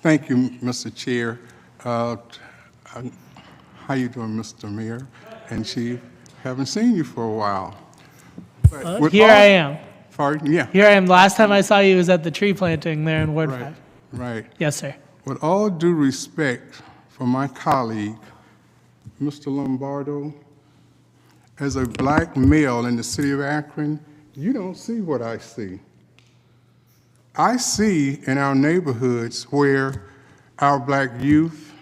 Thank you, Mr. Chair. How you doing, Mr. Mayor and Chief? Haven't seen you for a while. Here I am. Pardon? Yeah. Here I am. Last time I saw you was at the tree planting there in Ward 5. Right. Yes, sir. With all due respect for my colleague, Mr. Lombardo, as a black male in the city of Akron, you don't see what I see. I see in our neighborhoods where our black youth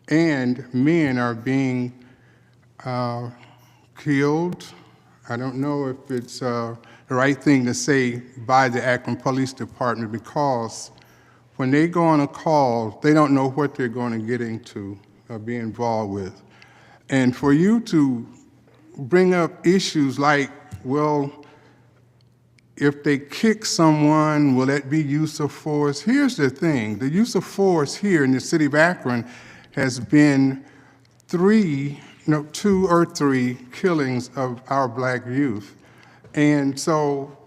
and men are being killed. I don't know if it's the right thing to say by the Akron Police Department, because when they go on a call, they don't know what they're going to get into or be involved with. And for you to bring up issues like, well, if they kick someone, will that be use of force? Here's the thing. The use of force here in the city of Akron has been 2 or 3 killings of our black youth. And so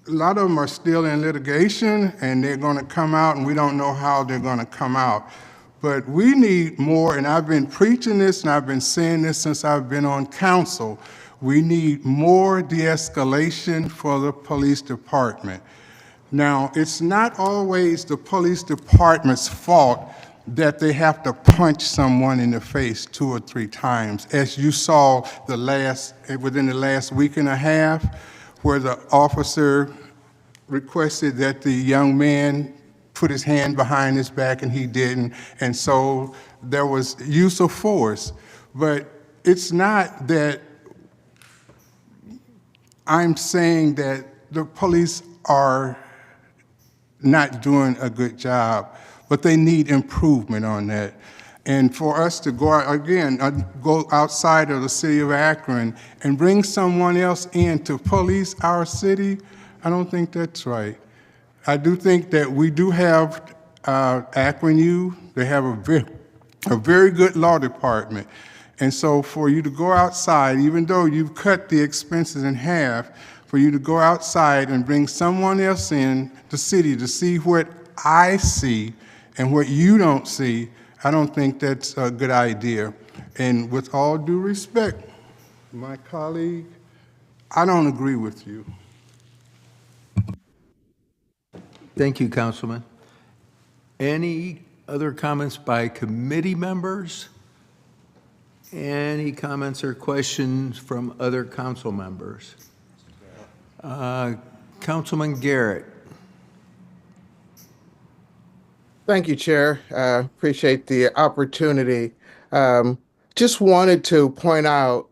a lot of them are still in litigation, and they're going to come out, and we don't know how they're going to come out. But we need more, and I've been preaching this, and I've been saying this since I've been on council. We need more de-escalation for the police department. Now, it's not always the police department's fault that they have to punch someone in the face 2 or 3 times, as you saw within the last week and a half, where the officer requested that the young man put his hand behind his back and he didn't, and so there was use of force. But it's not that I'm saying that the police are not doing a good job, but they need improvement on that. And for us to go out, again, go outside of the city of Akron and bring someone else in to police our city, I don't think that's right. I do think that we do have Akron U. They have a very good law department. And so for you to go outside, even though you've cut the expenses in half, for you to go outside and bring someone else in the city to see what I see and what you don't see, I don't think that's a good idea. And with all due respect, my colleague, I don't agree with you. Thank you, Councilman. Any other comments by committee members? Any comments or questions from other council members? Councilman Garrett. Thank you, Chair. Appreciate the opportunity. Just wanted to point out,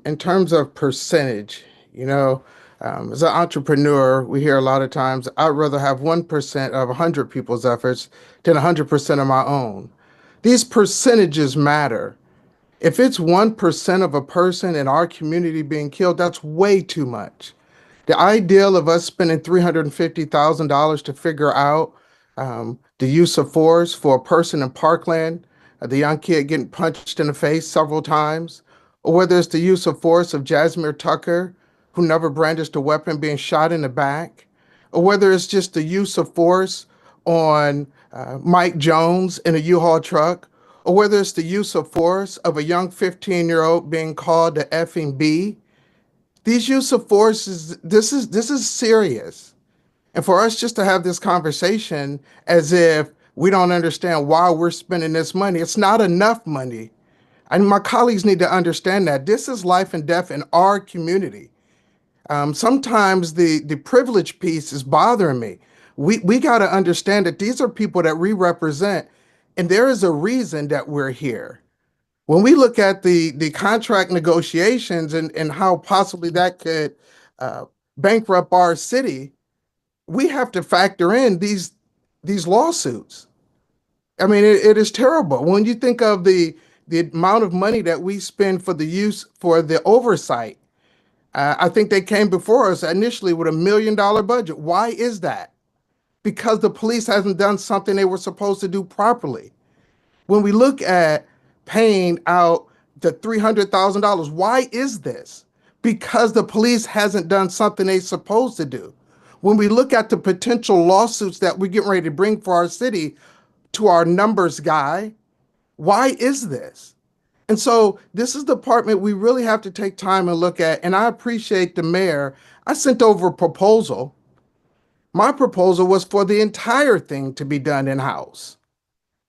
in terms of percentage, as an entrepreneur, we hear a lot of times, I'd rather have 1% of 100 people's efforts than 100% of my own. These percentages matter. If it's 1% of a person in our community being killed, that's way too much. The ideal of us spending $350,000 to figure out the use of force for a person in Parkland, the young kid getting punched in the face several times, or whether it's the use of force of Jasmine Tucker, who never brandished a weapon being shot in the back, or whether it's just the use of force on Mike Jones in a U-Haul truck, or whether it's the use of force of a young 15-year-old being called the effing B. These use of force this is serious. And for us just to have this conversation as if we don't understand why we're spending this money, it's not enough money. And my colleagues need to understand that this is life and death in our community. Sometimes the privilege piece is bothering me. We got to understand that these are people that we represent, and there is a reason that we're here. When we look at the contract negotiations and how possibly that could bankrupt our city, we have to factor in these lawsuits. I mean, it is terrible. When you think of the amount of money that we spend for the oversight, I think they came before us initially with $1 million budget. Why is that? Because the police hasn't done something they were supposed to do properly. When we look at paying out the $300,000, why is this? Because the police hasn't done something they're supposed to do. When we look at the potential lawsuits that we're getting ready to bring for our city to our numbers guy, why is this? And so this is the department we really have to take time and look at. And I appreciate the mayor. I sent over a proposal. My proposal was for the entire thing to be done in-house.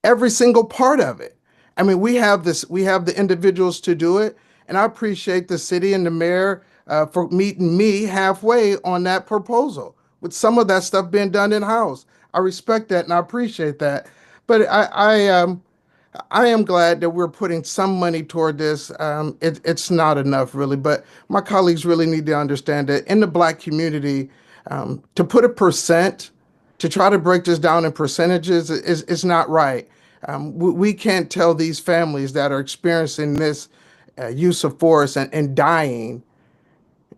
Every single part of it. I mean, we have the individuals to do it. And I appreciate the city and the mayor for meeting me halfway on that proposal, with some of that stuff being done in-house. I respect that and I appreciate that. But I am glad that we're putting some money toward this. It's not enough, really, but my colleagues really need to understand that in the Black community, to put a percent, to try to break this down in percentages is not right. We can't tell these families that are experiencing this use of force and dying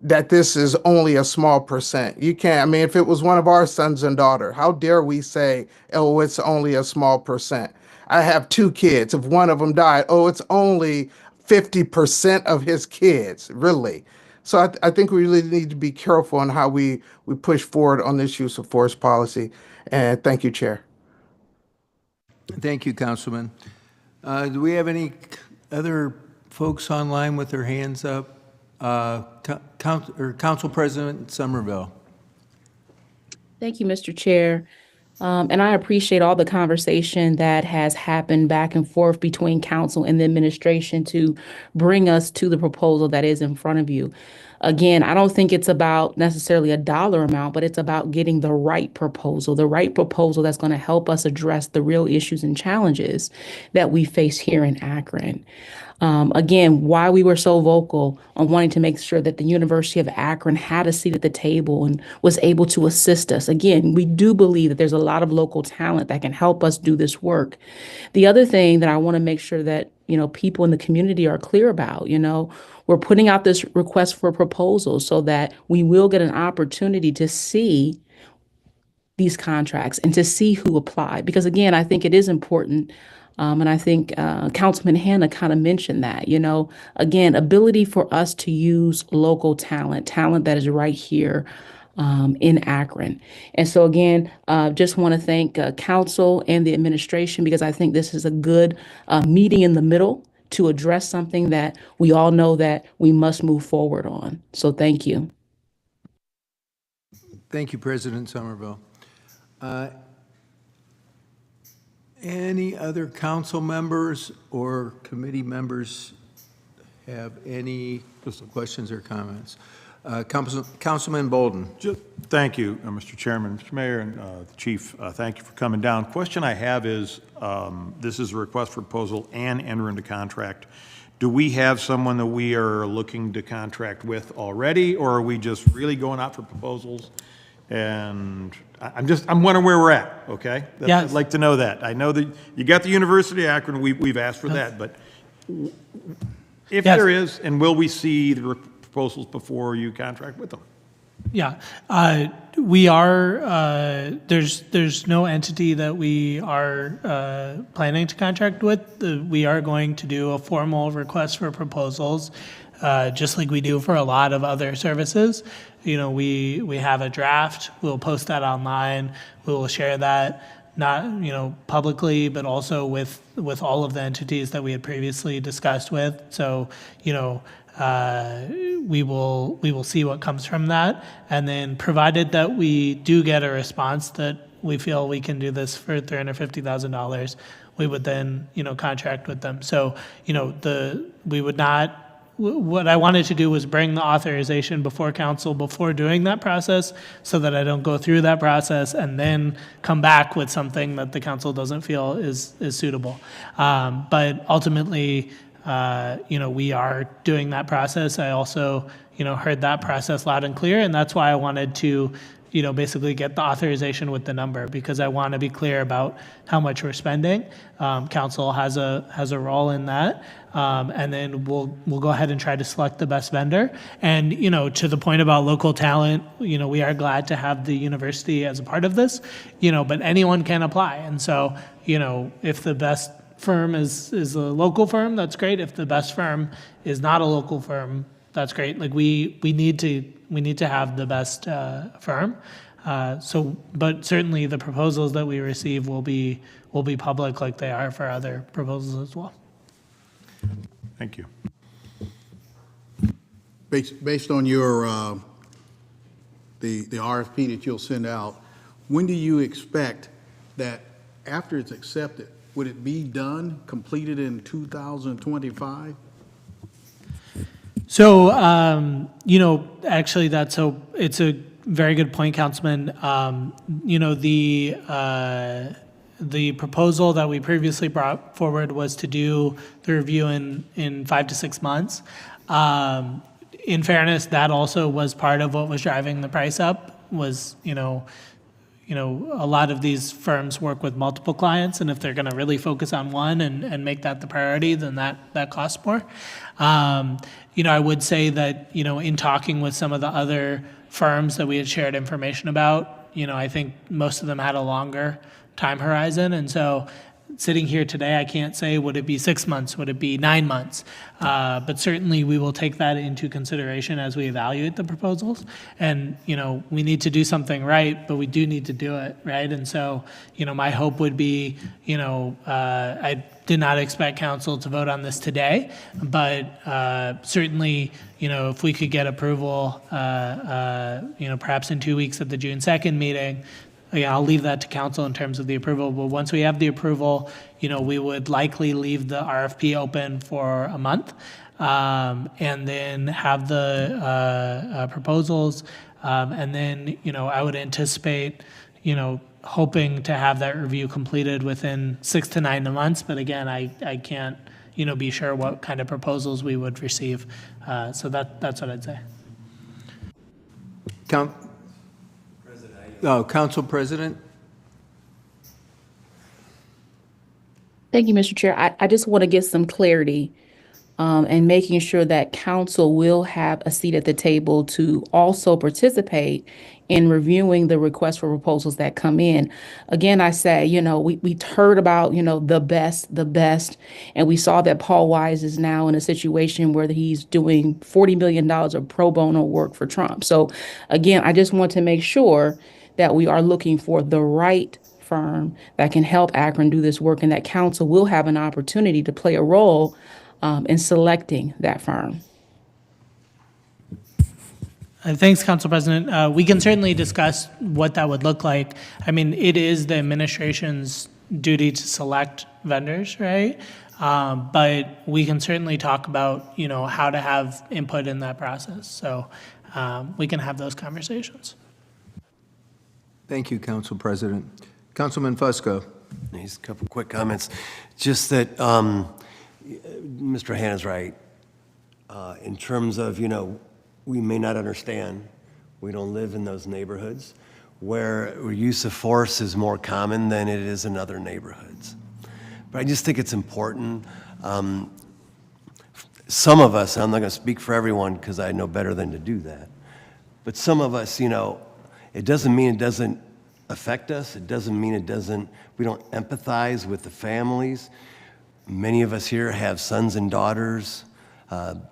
that this is only a small percent. You can't, I mean, if it was one of our sons and daughter, how dare we say, oh, it's only a small percent? I have 2 kids. If one of them died, oh, it's only 50% of his kids, really. So I think we really need to be careful on how we push forward on this use of force policy. And thank you, Chair. Thank you, Councilman. Do we have any other folks online with their hands up? Council President Somerville. Thank you, Mr. Chair. And I appreciate all the conversation that has happened back and forth between council and the administration to bring us to the proposal that is in front of you. Again, I don't think it's about necessarily a dollar amount, but it's about getting the right proposal that's going to help us address the real issues and challenges that we face here in Akron. Again, why we were so vocal on wanting to make sure that the University of Akron had a seat at the table and was able to assist us. Again, we do believe that there's a lot of local talent that can help us do this work. The other thing that I want to make sure that, people in the community are clear about, we're putting out this request for proposals so that we will get an opportunity to see these contracts and to see who applied. Because again, I think it is important. And I think Councilman Hanna kind of mentioned that, again, ability for us to use local talent that is right here in Akron. And so again, just want to thank council and the administration, because I think this is a good meeting in the middle to address something that we all know that we must move forward on. So thank you. Thank you, President Somerville. Any other council members or committee members have any questions or comments? Councilman Bolden. Thank you, Mr. Chairman, Mr. Mayor, and the Chief. Thank you for coming down. Question I have is, this is a request for proposal and enter into contract. Do we have someone that we are looking to contract with already, or are we just really going out for proposals? And I'm wondering where we're at, okay? Yes. I'd like to know that. I know that you got the University of Akron, we've asked for that, but if there is, and will we see the proposals before you contract with them? Yeah, we are, there's no entity that we are planning to contract with. We are going to do a formal request for proposals. just like we do for a lot of other services. We have a draft, we'll post that online, we will share that, not, publicly, but also with all of the entities that we had previously discussed with. So, we will see what comes from that. And then provided that we do get a response that we feel we can do this for $350,000, we would then, contract with them. So, we would not, what I wanted to do was bring the authorization before council before doing that process so that I don't go through that process and then come back with something that the council doesn't feel is suitable. But ultimately, we are doing that process. I also, heard that process loud and clear, and that's why I wanted to, basically get the authorization with the number, because I want to be clear about how much we're spending. Council has a role in that, and then we'll go ahead and try to select the best vendor. And to the point about local talent, we are glad to have the university as a part of this, but anyone can apply. And so, if the best firm is a local firm, that's great. If the best firm is not a local firm, that's great. Like we need to have the best firm. But certainly the proposals that we receive will be public, like they are for other proposals as well. Thank you. Based on your the RFP that you'll send out, when do you expect that after it's accepted, would it be done, completed in 2025? So, actually, it's a very good point, Councilman. The proposal that we previously brought forward was to do the review in 5 to 6 months. In fairness, that also was part of what was driving the price up. Was a lot of these firms work with multiple clients, and if they're going to really focus on one and make that the priority, then that costs more. I would say that, in talking with some of the other firms that we had shared information about, I think most of them had a longer time horizon. And so sitting here today, I can't say, would it be 6 months? Would it be 9 months? But certainly we will take that into consideration as we evaluate the proposals. And, we need to do something right, but we do need to do it, right? And so, my hope would be, I did not expect council to vote on this today, but certainly, if we could get approval, perhaps in 2 weeks at the June 2nd meeting, I'll leave that to council in terms of the approval, but once we have the approval, we would likely leave the RFP open for a month, and then have the proposals, and then, I would anticipate, hoping to have that review completed within 6 to 9 months, but again, I can't, be sure what kind of proposals we would receive, so that's what I'd say. Council President? Thank you, Mr. Chair. I just want to get some clarity and making sure that council will have a seat at the table to also participate in reviewing the request for proposals that come in. Again, I say, we heard about, the best, and we saw that Paul Wise is now in a situation where he's doing $40 million of pro bono work for Trump. So again, I just want to make sure that we are looking for the right firm that can help Akron do this work, and that council will have an opportunity to play a role in selecting that firm. Thanks, Council President. We can certainly discuss what that would look like. I mean, it is the administration's duty to select vendors, right? But we can certainly talk about, how to have input in that process. So we can have those conversations. Thank you, Council President. Councilman Fusco. Just a couple quick comments. Just that Mr. Hannah's right. In terms of, we may not understand. We don't live in those neighborhoods where use of force is more common than it is in other neighborhoods. But I just think it's important. Some of us, I'm not going to speak for everyone because I know better than to do that, but some of us, it doesn't mean it doesn't affect us. It doesn't mean we don't empathize with the families. Many of us here have sons and daughters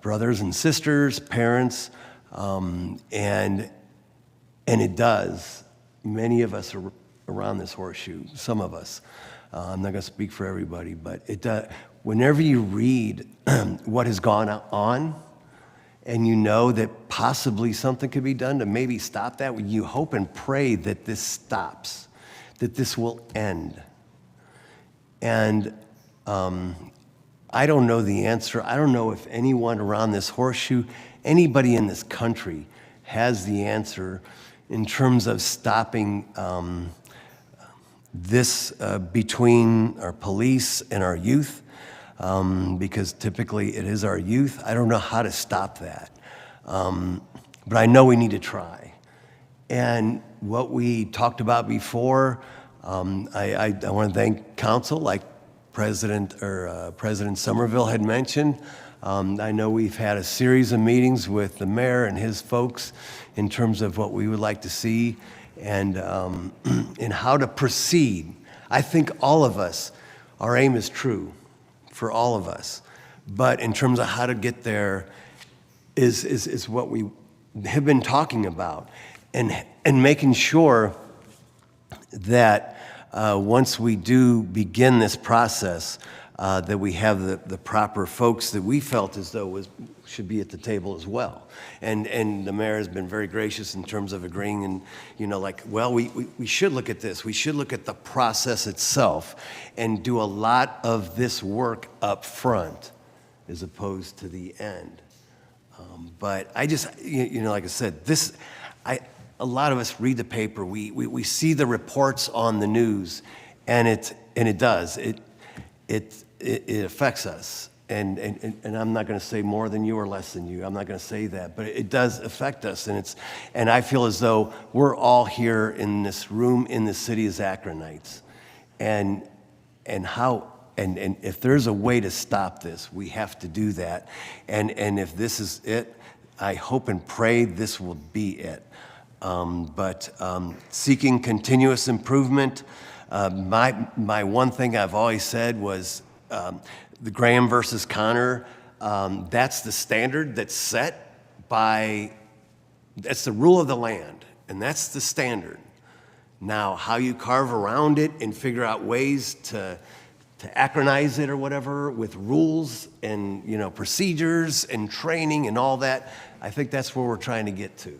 brothers and sisters, parents, and it does. Many of us are around this horseshoe, some of us. I'm not going to speak for everybody, but it does. Whenever you read what has gone on, and you know that possibly something could be done to maybe stop that, you hope and pray that this stops, that this will end. And I don't know the answer. I don't know if anyone around this horseshoe, anybody in this country has the answer in terms of stopping this between our police and our youth. Because typically it is our youth. I don't know how to stop that. But I know we need to try. And what we talked about before, I want to thank council, like President Somerville had mentioned. I know we've had a series of meetings with the mayor and his folks in terms of what we would like to see and how to proceed. I think all of us, our aim is true for all of us. But in terms of how to get there is what we have been talking about. And making sure that once we do begin this process, that we have the proper folks that we felt as though should be at the table as well. And the mayor has been very gracious in terms of agreeing and, we should look at this. We should look at the process itself and do a lot of this work up front as opposed to the end. But I just, like I said, a lot of us read the paper. We see the reports on the news, and it does. It affects us. And I'm not going to say more than you or less than you. I'm not going to say that, but it does affect us. And I feel as though we're all here in this room in the city as Akronites. And if there's a way to stop this, we have to do that. And if this is it, I hope and pray this will be it. But seeking continuous improvement, my one thing I've always said was the Graham versus Connor, that's the standard that's set by, that's the rule of the land, and that's the standard. Now, how you carve around it and figure out ways to acronize it or whatever with rules and procedures and training and all that, I think that's where we're trying to get to.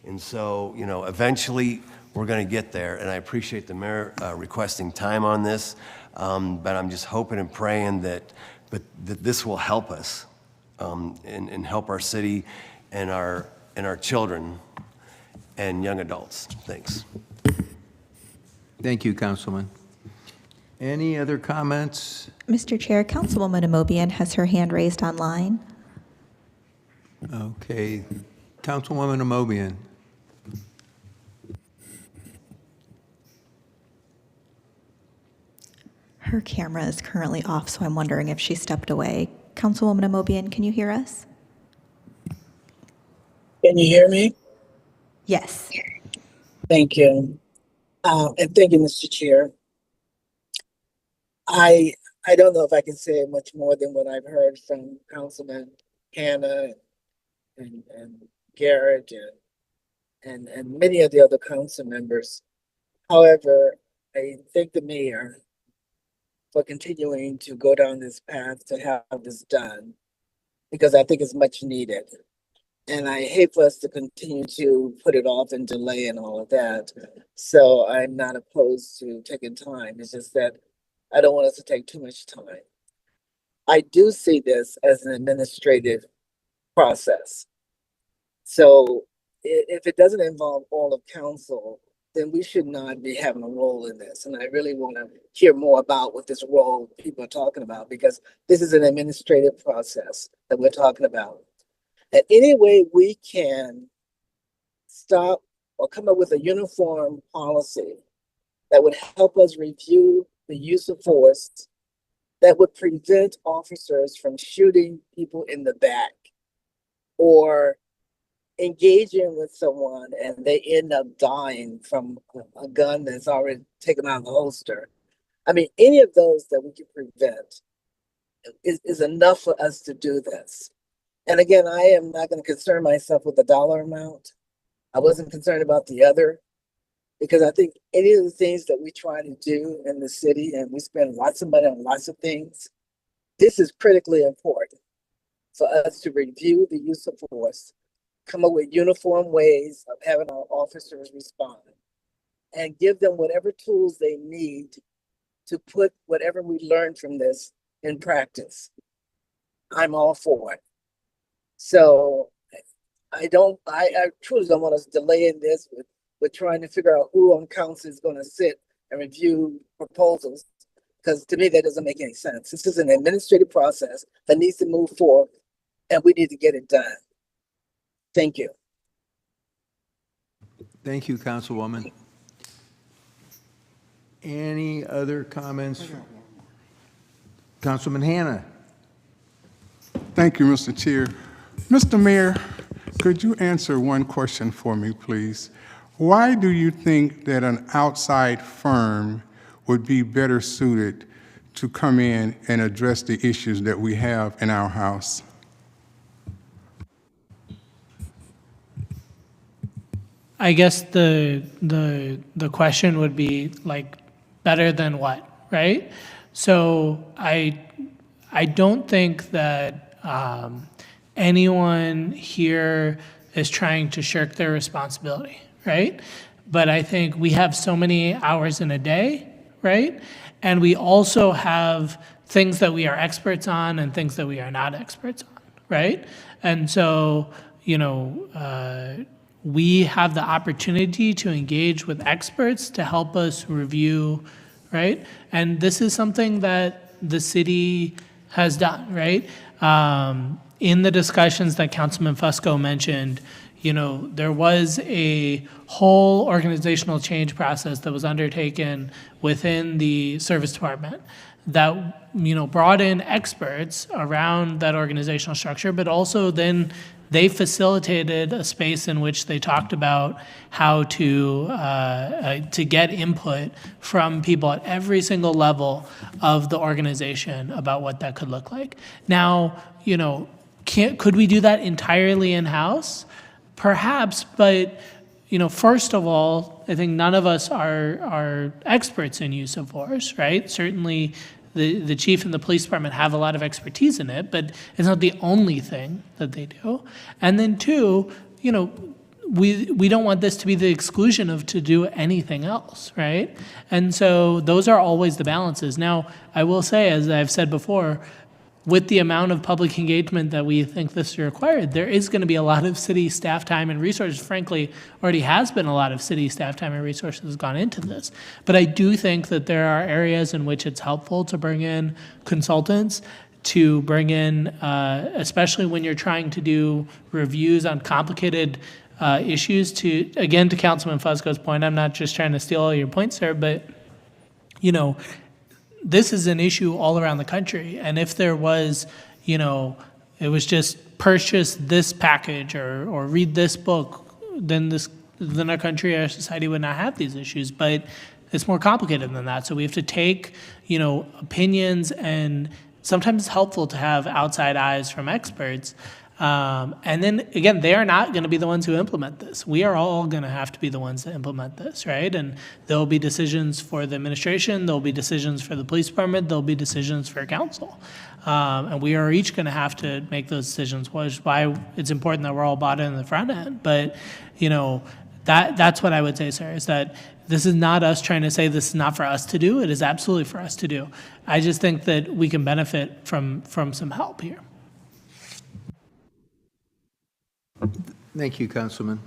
And so, eventually we're going to get there, and I appreciate the mayor requesting time on this, but I'm just hoping and praying that this will help us and help our city and our children and young adults. Thanks. Thank you, Councilman. Any other comments? Mr. Chair, Councilwoman Amobian has her hand raised online. Okay. Councilwoman Amobian. Her camera is currently off, so I'm wondering if she stepped away. Councilwoman Amobian, can you hear us? Can you hear me? Yes. Thank you. And thank you, Mr. Chair. I don't know if I can say much more than what I've heard from Councilman Hannah and Garrett and many of the other council members. However, I thank the mayor for continuing to go down this path to have this done, because I think it's much needed. And I hate for us to continue to put it off and delay and all of that. So I'm not opposed to taking time. It's just that I don't want us to take too much time. I do see this as an administrative process. So if it doesn't involve all of council, then we should not be having a role in this. And I really want to hear more about what this role people are talking about, because this is an administrative process that we're talking about. And any way we can stop or come up with a uniform policy that would help us review the use of force, that would prevent officers from shooting people in the back or engaging with someone and they end up dying from a gun that's already taken out of the holster. I mean, any of those that we can prevent is enough for us to do this. And again, I am not going to concern myself with the dollar amount. I wasn't concerned about the other, because I think any of the things that we try to do in the city, and we spend lots of money on lots of things, this is critically important for us to review the use of force, come up with uniform ways of having our officers respond, and give them whatever tools they need to put whatever we learned from this in practice. I'm all for it. So I truly don't want us delaying this with trying to figure out who on council is going to sit and review proposals, because to me, that doesn't make any sense. This is an administrative process that needs to move forward, and we need to get it done. Thank you. Thank you, Councilwoman. Any other comments? Councilman Hanna. Thank you, Mr. Chair. Mr. Mayor, could you answer one question for me, please? Why do you think that an outside firm would be better suited to come in and address the issues that we have in our house? I guess the question would be like, better than what, right? So I don't think that anyone here is trying to shirk their responsibility, right? But I think we have so many hours in a day, right? And we also have things that we are experts on and things that we are not experts on, right? And so, we have the opportunity to engage with experts to help us review, right? And this is something that the city has done, right? In the discussions that Councilman Fusco mentioned, there was a whole organizational change process that was undertaken within the service department that, brought in experts around that organizational structure, but also then they facilitated a space in which they talked about how to get input from people at every single level of the organization about what that could look like. Now, could we do that entirely in-house? Perhaps, but first of all, I think none of us are experts in use of force, right? Certainly, the chief and the police department have a lot of expertise in it, but it's not the only thing that they do. And then two, we don't want this to be the exclusion of to do anything else, right? And so those are always the balances. Now, I will say, as I've said before, with the amount of public engagement that we think this is required, there is going to be a lot of city staff time and resources. Frankly, already has been a lot of city staff time and resources gone into this. But I do think that there are areas in which it's helpful to bring in consultants, to bring in, especially when you're trying to do reviews on complicated issues, to Councilman Fusco's point, I'm not just trying to steal all your points there, but, this is an issue all around the country. And if there was, it was just purchase this package or read this book, then our country, our society would not have these issues. But it's more complicated than that. So we have to take, opinions, and sometimes it's helpful to have outside eyes from experts. And then again, they are not going to be the ones who implement this. We are all going to have to be the ones that implement this, right? And there'll be decisions for the administration, there'll be decisions for the police department, there'll be decisions for council. And we are each going to have to make those decisions, which is why it's important that we're all bought in the front end. But, that's what I would say, sir, is that this is not us trying to say this is not for us to do. It is absolutely for us to do. I just think that we can benefit from some help here. Thank you, Councilman.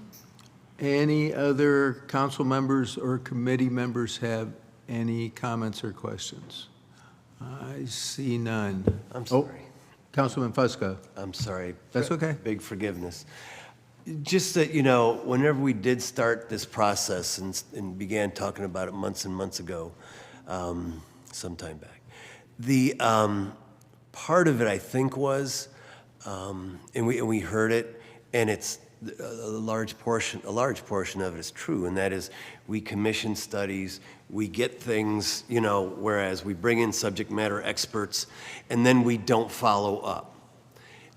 Any other council members or committee members have any comments or questions? I see none. I'm sorry. Councilman Fusco. I'm sorry. That's okay. Big forgiveness. Just that, whenever we did start this process and began talking about it months and months ago, sometime back, the part of it, I think, was, and we heard it, and it's a large portion of it is true, and that is we commission studies, we get things, whereas we bring in subject matter experts, and then we don't follow up.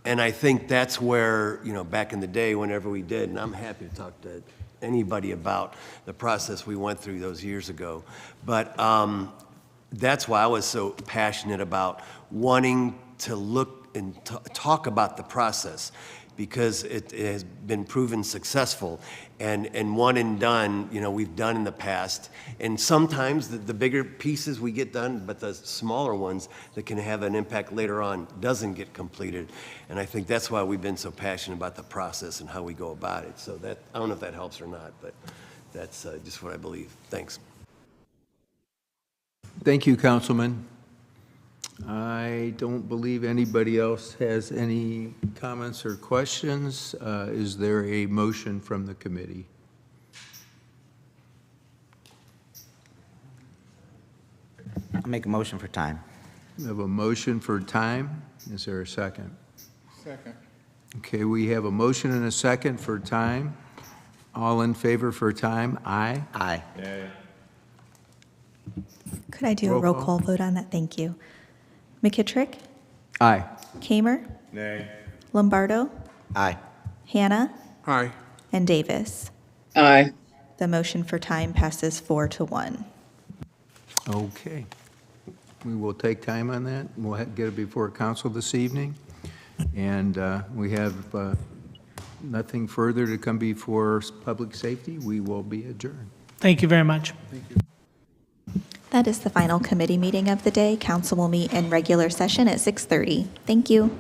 And I think that's where, back in the day, whenever we did, and I'm happy to talk to anybody about the process we went through those years ago. But that's why I was so passionate about wanting to look and talk about the process, because it has been proven successful. And one and done, we've done in the past. And sometimes the bigger pieces we get done, but the smaller ones that can have an impact later on doesn't get completed. And I think that's why we've been so passionate about the process and how we go about it. So that, I don't know if that helps or not, but that's just what I believe. Thanks. Thank you, Councilman. I don't believe anybody else has any comments or questions. Is there a motion from the committee? I'll make a motion for time. We have a motion for time. Is there a second? Second. Okay, we have a motion and a second for time. All in favor for time? Aye. Aye. Could I do a roll call vote on that? Thank you. McKittrick? Aye. Kamer? Nay. Lombardo? Aye. Hannah? Aye. And Davis? Aye. The motion for time passes 4-1. Okay. We will take time on that. We'll get it before council this evening. And we have nothing further to come before public safety. We will be adjourned. Thank you very much. That is the final committee meeting of the day. Council will meet in regular session at 6:30. Thank you.